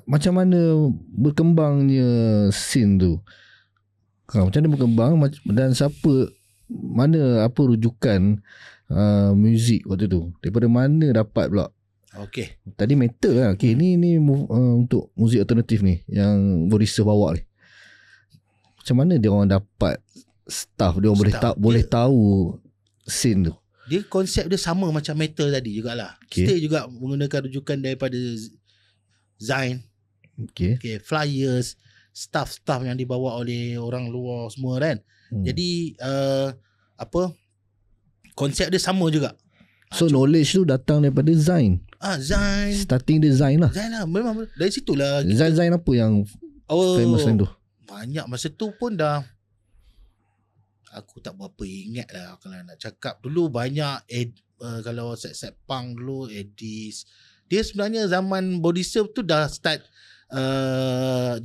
Macam mana berkembangnya scene tu? Macam mana berkembang dan apa rujukan muzik waktu tu? Daripada mana dapat pula? Okay. Tadi metal lah. Okay, ni untuk muzik alternatif ni yang Body Surf bawa ni. Macam mana dia orang dapat staff dia orang boleh tahu scene tu? Dia konsep dia sama macam metal tadi jugalah. Okay. Kita juga menggunakan rujukan daripada Zine. Okay. Flyers, staff yang dibawa oleh orang luar semua kan. Jadi konsep dia sama juga. So knowledge tu datang daripada Zine. Zine. Starting dia Zine lah. Zine lah. Memang dari situlah. Zine apa yang famous lain tu? Banyak masa tu pun dah. Aku tak berapa ingat lah kalau nak cakap. Dulu banyak kalau set punk dulu Edis. Dia sebenarnya zaman Body Surf tu dah start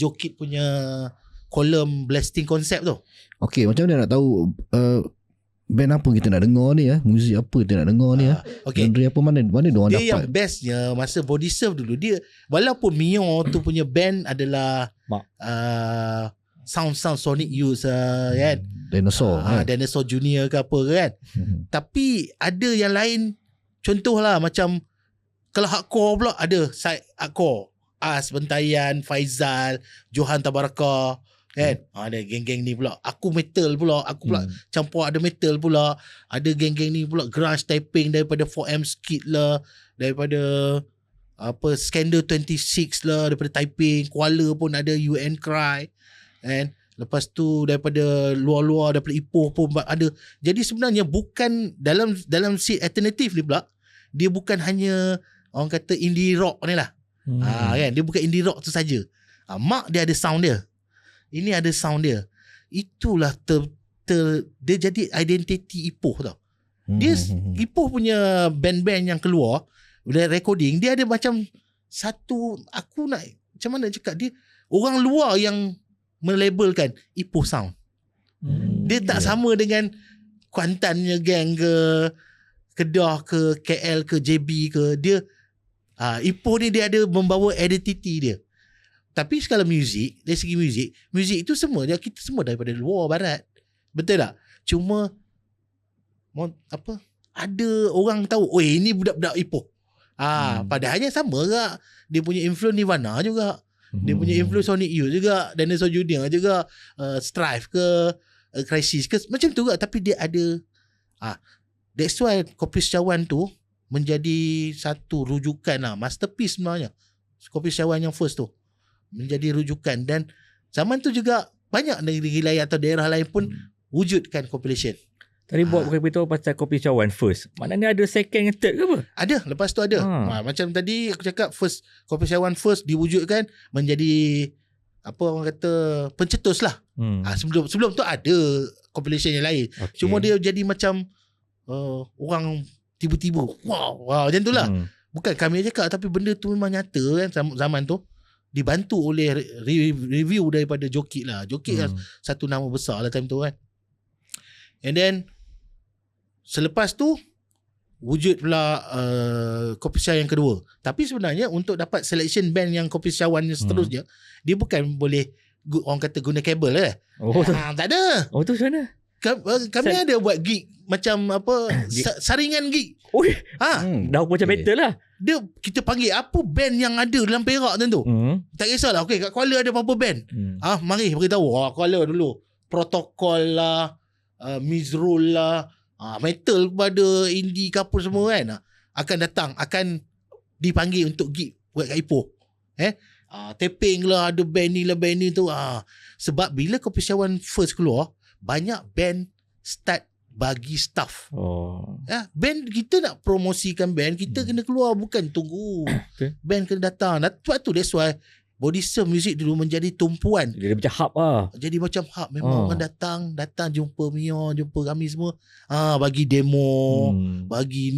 Jokit punya kolom blasting konsep tu. Okay, macam mana nak tahu band apa kita nak dengar ni muzik apa kita nak dengar ni okay. Genre apa mana diorang dapat. Dia yang bestnya masa Body Surf dulu, dia walaupun Mio tu punya band adalah sound Sonic Youth kan, Dinosaur Junior ke apa kan. Tapi ada yang lain, contohlah macam kalau hardcore pula ada side hardcore, As Bentayan, Faizal, Johan Tabaraka kan. Ada geng-geng ni pula. Aku metal pula, aku pula campur ada metal pula. Ada geng-geng ni pula grunge typing daripada 4M Skid lah, daripada Scandal 26 lah, daripada typing. Kuala pun ada UN Cry kan. Lepas tu daripada luar-luar, daripada Ipoh pun ada. Jadi sebenarnya bukan dalam scene alternatif ni pula, dia bukan hanya orang kata indie rock ni lah. Kan, dia bukan indie rock tu saja. Mak dia ada sound dia. Ini ada sound dia. Itulah dia jadi identiti Ipoh tau. Dia Ipoh punya band-band yang keluar bila recording, dia ada macam satu, aku nak macam mana cakap, dia orang luar yang melabelkan Ipoh sound. Dia tak sama dengan Kuantannya gang ke Kedah ke KL ke JB ke. Dia Ipoh ni dia ada membawa identiti dia. Tapi sekali muzik, dari segi muzik itu semua kita semua daripada luar barat. Betul tak? Cuma ada orang tahu, oh ini budak-budak Ipoh. Padahalnya sama ke, dia punya influence Nirvana juga. Dia punya influence Sonic Youth juga, Dinosaur Junior juga, Strive ke, Crisis ke, macam tu juga. Tapi dia ada that's why Kopi Setiawan tu menjadi satu rujukan lah, masterpiece sebenarnya. Kopi Setiawan yang first tu menjadi rujukan. Dan zaman tu juga banyak negeri lain atau daerah lain pun wujudkan compilation. Tadi buat beritahu pasal Kopi Setiawan first. Maknanya ada second and third ke apa? Ada, lepas tu ada. Macam tadi aku cakap, first Kopi Setiawan first diwujudkan menjadi orang kata pencetus lah. Sebelum tu ada compilation yang lain. Okay. Cuma dia jadi macam orang tiba-tiba wow macam tu lah. Bukan kami cakap, tapi benda tu memang nyata kan. Zaman tu dibantu oleh review daripada Jokit lah. Jokit kan satu nama besar lah time tu kan. And then selepas tu wujud pula Kopi Setiawan yang kedua. Tapi sebenarnya untuk dapat selection band yang Kopi Setiawan yang seterusnya, dia bukan boleh orang kata guna kabel lah. Tak ada. Tu macam mana? Kami ada buat gig macam saringan gig. Dah macam metal lah. Kita panggil apa band yang ada dalam Perak tu. Tak kisahlah. Okay, kat Kuala ada apa band. Mari beritahu. Kuala dulu Protokol lah, Mizrul lah, metal kepada indie couple semua kan, akan datang, akan dipanggil untuk gig buat kat Ipoh. Taping lah, ada band ni lah, band ni tu. Sebab bila Kopi Setiawan first keluar, banyak band start bagi staff. Band kita nak promosikan band, kita kena keluar, bukan tunggu band kena datang. Sebab tu that's why Body Surf Music dulu menjadi tumpuan. Jadi macam hub lah. Jadi macam hub. Memang orang datang jumpa Mio, jumpa kami semua. Bagi demo, bagi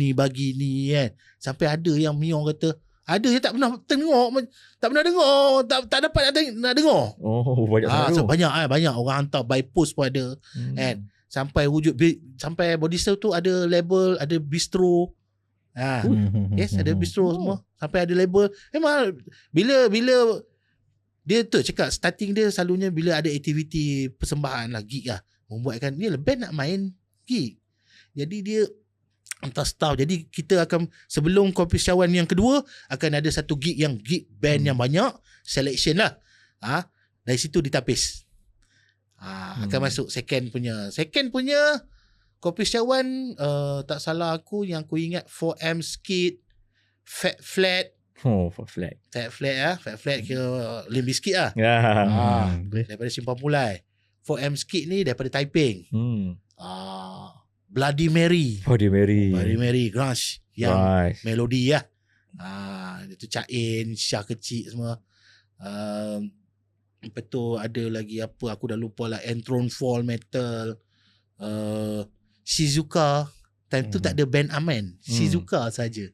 ni kan. Sampai ada yang Mio kata, Ada je tak pernah tengok, tak pernah dengar, tak dapat nak dengar. Oh, banyak sangat tu. Banyak orang hantar by post pun ada. Kan? Sampai body surf tu ada label, ada bistro. Yes, ada bistro semua. Sampai ada label. Memang bila dia tu cakap starting dia selalunya bila ada aktiviti persembahan lah, gig lah, membuatkan ni band nak main gig. Jadi dia hantar staff. Jadi kita akan sebelum Kopiscawan yang kedua akan ada satu gig band yang banyak, selection lah. Dari situ ditapis. Akan masuk second punya Kopiscawan, tak salah aku yang aku ingat 4M Skid, Fat Flat. Fat Flat kira Limp Bizkit lah. Daripada Simpang Pulai. 4M Skid ni daripada Taiping. Bloody Mary grunge yang melodi lah. Itu Cain, Syah Kecil semua. Lepas tu ada lagi apa aku dah lupa lah, Enthroned Fall Metal, Shizuka. Time tu tak ada band Aman, Shizuka saja.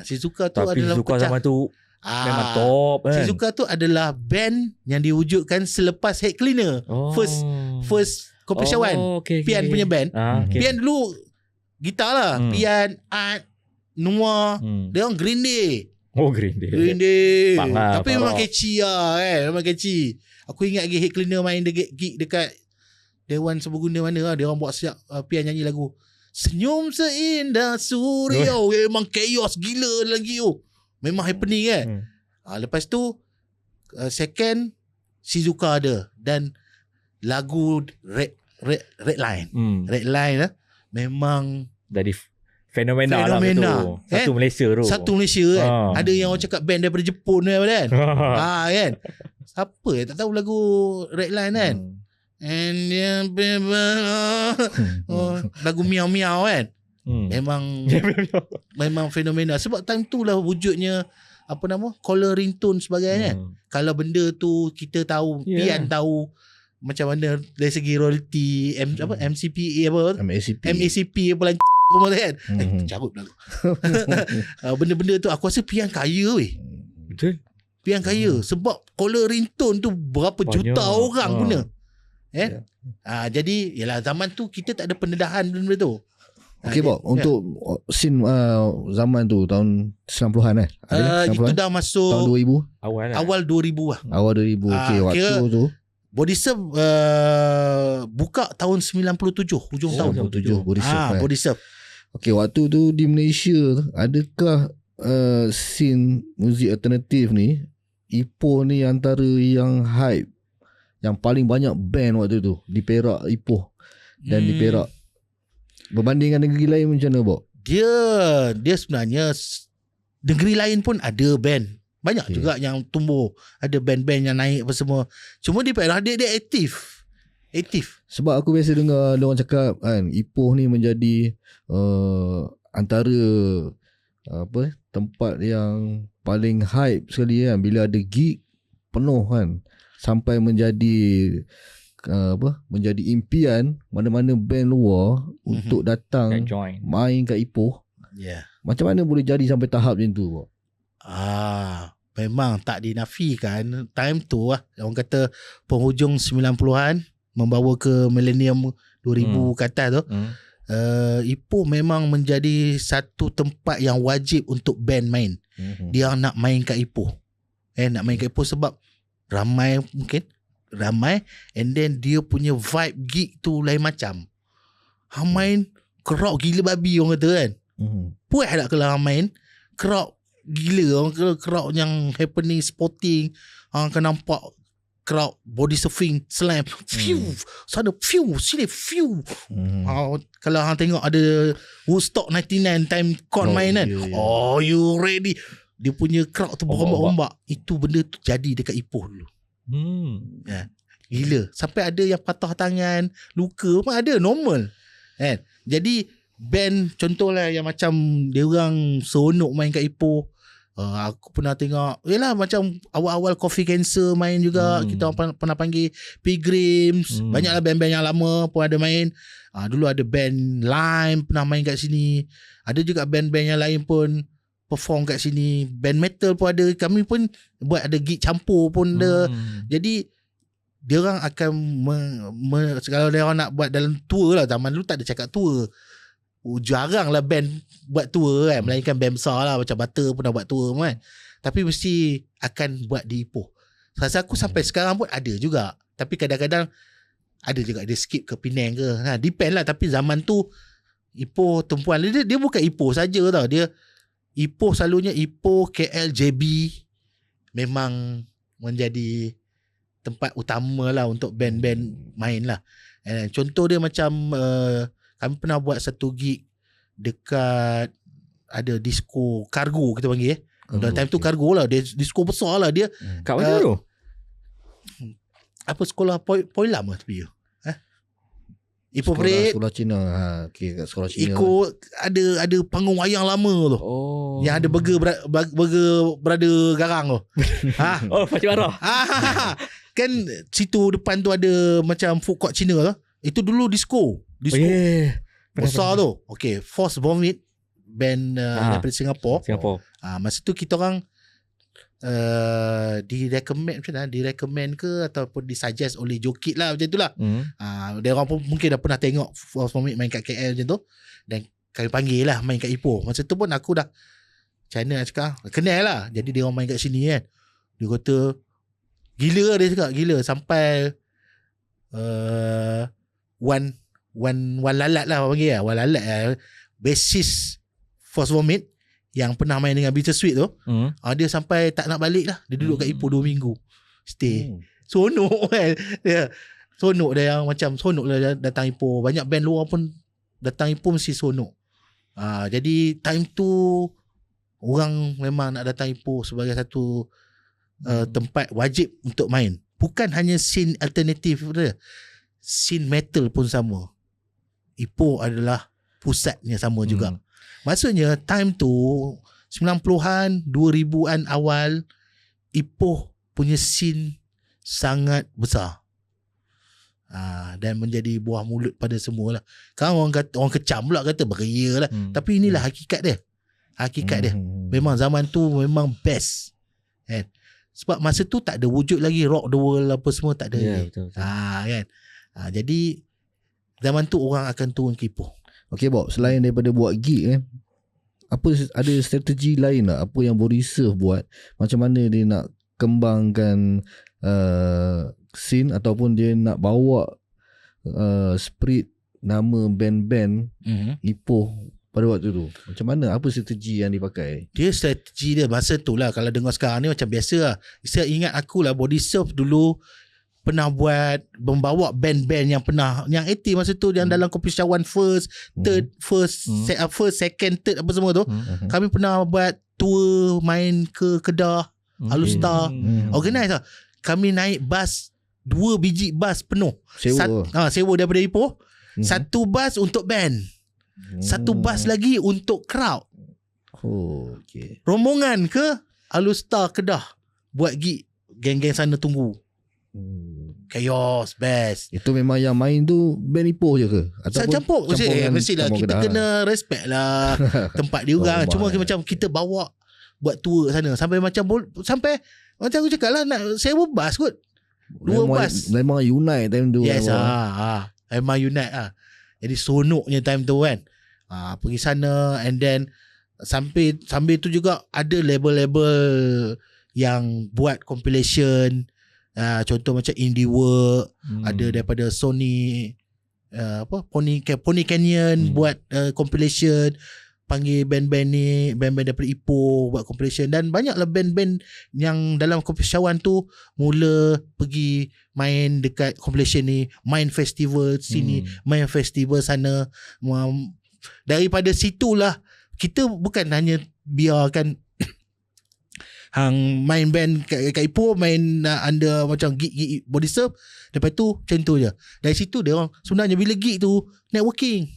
Shizuka tu tapi adalah Shizuka zaman tu memang top kan. Shizuka tu adalah band yang diwujudkan selepas Head Cleaner. First Kopiscawan. Pian punya band. Pian dulu gitar lah. Pian, Art, Noah. Dia orang Green Day. Green Day. Tapi memang catchy lah kan. Memang catchy. Aku ingat lagi Head Cleaner main gig dekat Dewan Serbaguna mana lah. Dia orang buat siap Pian nyanyi lagu Senyum Seindah Surya. Memang chaos gila lagi. Memang happening kan. Lepas tu second Shizuka ada. Dan lagu Red Line. Red Line lah. Memang dari fenomena lah tu. Satu Malaysia kan. Ada yang orang cakap band daripada Jepun kan. Kan. Siapa tak tahu lagu Red Line kan. And lagu Miau Miau kan. Memang fenomena. Sebab time tu lah wujudnya caller ringtone sebagainya kan. Kalau benda tu kita tahu, Pian tahu macam mana dari segi royalty, MCPA MACP apa kan. Carut dah. Benda-benda tu aku rasa Pian kaya weh. Betul. Pian kaya sebab caller ringtone tu berapa juta orang guna. Jadi yalah zaman tu kita tak ada pendedahan benda tu. Okey Bob, untuk scene zaman tu tahun 90-an itu dah masuk tahun 2000 awal 2000 lah. Awal 2000. Okey, waktu tu Body Surf buka tahun 97, hujung tahun 97 Body Surf. Body Surf. Okey, waktu tu di Malaysia adakah scene muzik alternatif ni, Ipoh ni antara yang hype, yang paling banyak band waktu tu di Perak, Ipoh dan di Perak, berbanding dengan negeri lain macam mana Bob? Dia sebenarnya negeri lain pun ada band. Banyak juga yang tumbuh. Ada band-band yang naik apa semua. Cuma di Perak dia aktif. Sebab aku biasa dengar orang cakap kan, Ipoh ni menjadi antara tempat yang paling hype sekali kan. Bila ada gig penuh kan. Sampai menjadi menjadi impian mana-mana band luar untuk datang main kat Ipoh. Macam mana boleh jadi sampai tahap macam tu Bob? Memang tak dinafikan time tu lah. Orang kata penghujung 90-an membawa ke milenium 2000 ke atas tu. Ipoh memang menjadi satu tempat yang wajib untuk band main. Dia nak main kat Ipoh. Nak main kat Ipoh sebab ramai and then dia punya vibe gig tu lain macam. Hang main crowd gila babi orang kata kan. Puas tak kalau hang main crowd gila, orang crowd yang happening sporting, akan nampak crowd body surfing slam sana sini kalau hang tengok ada Woodstock 99 time con main kan. You ready, dia punya crowd tu berombak-ombak. Itu benda tu jadi dekat Ipoh dulu. Gila, sampai ada yang patah tangan, luka pun ada, normal kan. Jadi band contohlah yang macam dia orang seronok main kat Ipoh. Aku pernah tengok macam awal-awal Coffee Cancer main juga. Kita pernah panggil Pilgrims. Banyaklah band-band yang lama pun ada main. Dulu ada band Lime pernah main kat sini. Ada juga band-band yang lain pun perform kat sini. Band metal pun ada. Kami pun buat ada gig campur pun ada. Jadi dia orang akan kalau dia orang nak buat dalam tour lah, zaman dulu tak ada cakap tour. Jarang lah band buat tour kan, melainkan band besar lah macam Butter pun dah buat tour kan. Tapi mesti akan buat di Ipoh. Rasa aku sampai sekarang pun ada juga. Tapi kadang-kadang ada juga dia skip ke Penang ke. Depend lah. Tapi zaman tu Ipoh tumpuan dia bukan Ipoh saja tau. Dia Ipoh selalunya Ipoh, KL, JB memang menjadi tempat utama lah untuk band-band main lah. Contoh dia macam kami pernah buat satu gig dekat ada disco Cargo kita panggil dalam time tu Cargo lah, dia disco besar lah dia. Kat mana tu? Apa sekolah Poilam lah tapi Ipoh Parade. Sekolah Cina. Okay, kat sekolah Cina. Ikut ada panggung wayang lama tu. Yang ada burger brother garang tu. Oh, Pakcik Barah. Kan situ depan tu ada macam food court Cina tu. Itu dulu disco. Besar tu. Okay, Force Vomit band daripada Singapura. Masa tu kita orang direkomend ke ataupun disuggest oleh Jokit lah macam tu lah. Dia orang pun mungkin dah pernah tengok Force Vomit main kat KL macam tu, dan kami panggil lah main kat Ipoh. Masa tu pun aku dah macam mana nak cakap, kenal lah. Jadi dia orang main kat sini kan, dia kata gila, dia cakap gila sampai Wan Lalat lah panggil lah. Wan Lalat lah, bassist Force Vomit yang pernah main dengan Bittersweet tu. Dia sampai tak nak balik lah. Dia duduk kat Ipoh 2 minggu stay. Sonok kan dia. Sonok dia yang macam sonok lah datang Ipoh. Banyak band luar pun datang Ipoh mesti sonok. Jadi time tu orang memang nak datang Ipoh sebagai satu tempat wajib untuk main. Bukan hanya scene alternatif dia, scene metal pun sama. Ipoh adalah pusatnya sama juga. Maksudnya time tu 90-an 2000-an awal, Ipoh punya scene sangat besar. Dan menjadi buah mulut pada semua lah. Kan orang kecam pula kata beria lah. Tapi inilah hakikat dia. Dia memang zaman tu memang best kan? Sebab masa tu tak ada wujud lagi rock the world apa semua, tak ada lagi. Betul. Kan. Jadi zaman tu orang akan turun ke Ipoh. Okay Bob, selain daripada buat gig ada strategi lain tak? Apa yang Body Surf buat? Macam mana dia nak kembangkan scene ataupun dia nak bawa spirit nama band-band Ipoh pada waktu tu? Macam mana? Apa strategi yang dipakai? Dia strategi dia masa tu lah. Kalau dengar sekarang ni macam biasa lah. Saya ingat aku lah, Body Surf dulu pernah membawa band-band yang 80 masa tu yang dalam kompetisi One first, third, first, second, third apa semua tu. Kami pernah buat tour main ke Kedah, Alustar. Organize lah. Kami naik bas, 2 biji bas penuh. Sewa daripada Ipoh. 1 bas untuk band. 1 bas lagi untuk crowd. Rombongan ke Alustar, Kedah, buat gig. Geng-geng sana tunggu. Chaos best. Itu memang yang main tu band Ipoh je ke? Ataupun campur mestilah kita kena respect lah tempat dia orang. Cuma macam kita bawa buat tour sana sampai macam aku cakap lah, nak sewa bas kot. 2 bas. Memang unite time tu. Yes memang unite lah. Jadi sonoknya time tu kan. Pergi sana, and then sambil tu juga ada label-label yang buat compilation. Contoh macam Indie Work, ada daripada Sony, Pony Canyon buat compilation, panggil band-band ni, band-band daripada Ipoh buat compilation, dan banyaklah band-band yang dalam compilation tu mula pergi main dekat compilation ni, main festival sini, main festival sana. Daripada situlah kita bukan hanya biarkan hang main band kat Ipoh, main under macam gig Body Surf. Lepas tu macam tu je. Dari situ dia orang sebenarnya bila gig tu networking.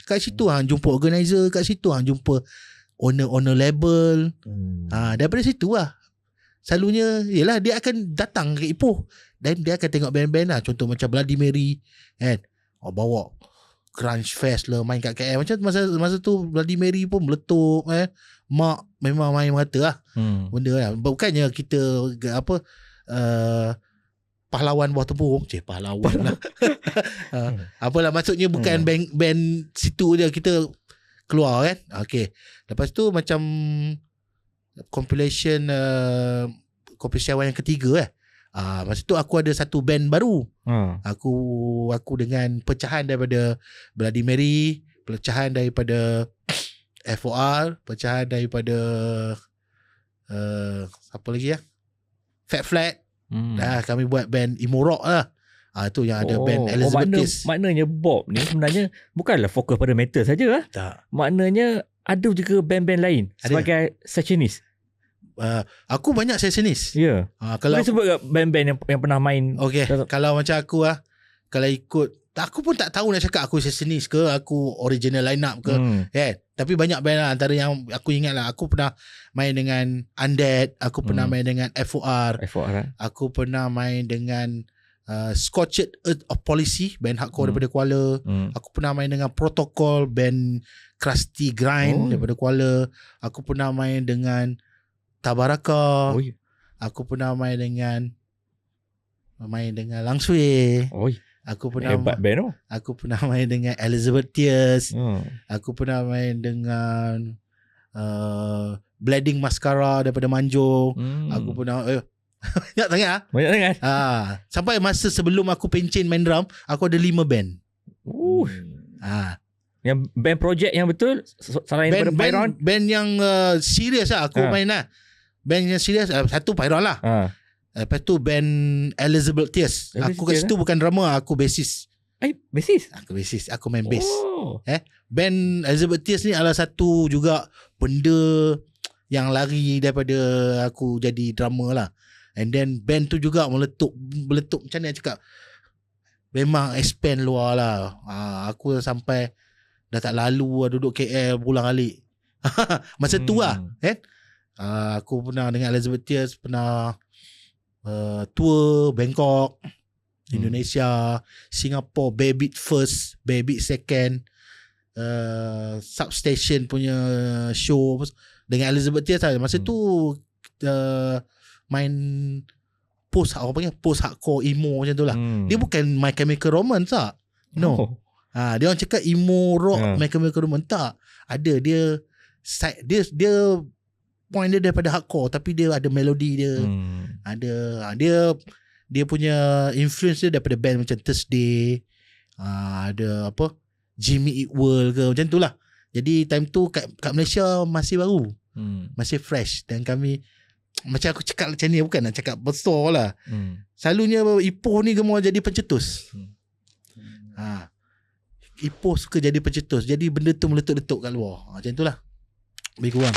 Kat situ hang jumpa organizer, kat situ hang jumpa owner label. Daripada situ lah selalunya yalah dia akan datang ke Ipoh dan dia akan tengok band-band lah. Contoh macam Bloody Mary kan, bawa Grunge Fest lah main kat KL. Macam masa tu Bloody Mary pun meletup mak memang main merata lah benda lah. Bukannya kita pahlawan bawah tempurung. Pahlawan lah. Apalah maksudnya bukan band situ je kita keluar kan. Okay. Lepas tu macam compilation awal yang ketiga masa tu aku ada satu band baru. Aku dengan pecahan daripada Bloody Mary, pecahan daripada FOR, pecahan daripada apa lagi ya? Fat Flat. Kami buat band emo rock lah. Tu yang ada band Elizabeth. Maknanya Bob ni sebenarnya bukanlah fokus pada metal saja lah. Tak. Maknanya ada juga band-band lain sebagai sectionist. Aku banyak sectionist. Ya. Kalau boleh sebut band-band yang pernah main. Okay. Kalau macam aku kalau ikut, aku pun tak tahu nak cakap aku sectionist ke, aku original line up ke. Tapi banyak band lah. Antara yang aku ingat lah, aku pernah main dengan Undead, aku pernah main dengan FOR. Aku pernah main dengan Scorched Earth of Policy, band hardcore daripada Kuala. Aku pernah main dengan Protocol, band Krusty Grind daripada Kuala. Aku pernah main dengan Tabaraka. Aku pernah main dengan Lang Sui. Aku pernah Aku pernah main dengan Elizabeth Tears. Aku pernah main dengan Bleeding Mascara daripada Manjung. Aku pernah banyak sangat sampai masa sebelum aku pencen main drum, aku ada 5 band. Yang band project yang betul selain daripada Pyron, band yang serius lah aku main lah. Band yang serius satu Pyron lah. Lepas tu band Elizabeth Tears. Aku kat situ bukan drummer, aku bassist. Bassist? Aku bassist, aku main bass. Band Elizabeth Tears ni adalah satu juga benda yang lari daripada aku jadi drummer lah. And then band tu juga meletup macam mana cakap, memang expand luar lah. Aku sampai dah tak lalu duduk KL pulang balik. Masa tu lah kan. Aku pernah dengan Elizabeth Tears, pernah tour Bangkok, Indonesia, Singapore, Baby First, Baby Second, Substation punya show dengan Elizabeth Tears lah. Masa tu main post hardcore emo macam tu lah. Dia bukan My Chemical Romance tak? No. Dia orang cakap emo rock, My Chemical Romance tak. Ada dia point dia daripada hardcore, tapi dia ada melodi dia. Ada dia punya influence dia daripada band macam Thursday. Ada Jimmy Eat World ke macam tu lah. Jadi time tu kat Malaysia masih baru. Masih fresh. Dan kami, macam aku cakap macam ni, bukan nak cakap besar lah. Selalunya Ipoh ni gemar jadi pencetus. Ipoh suka jadi pencetus. Jadi benda tu meletup-letup kat luar. Macam tu lah. Lebih kurang.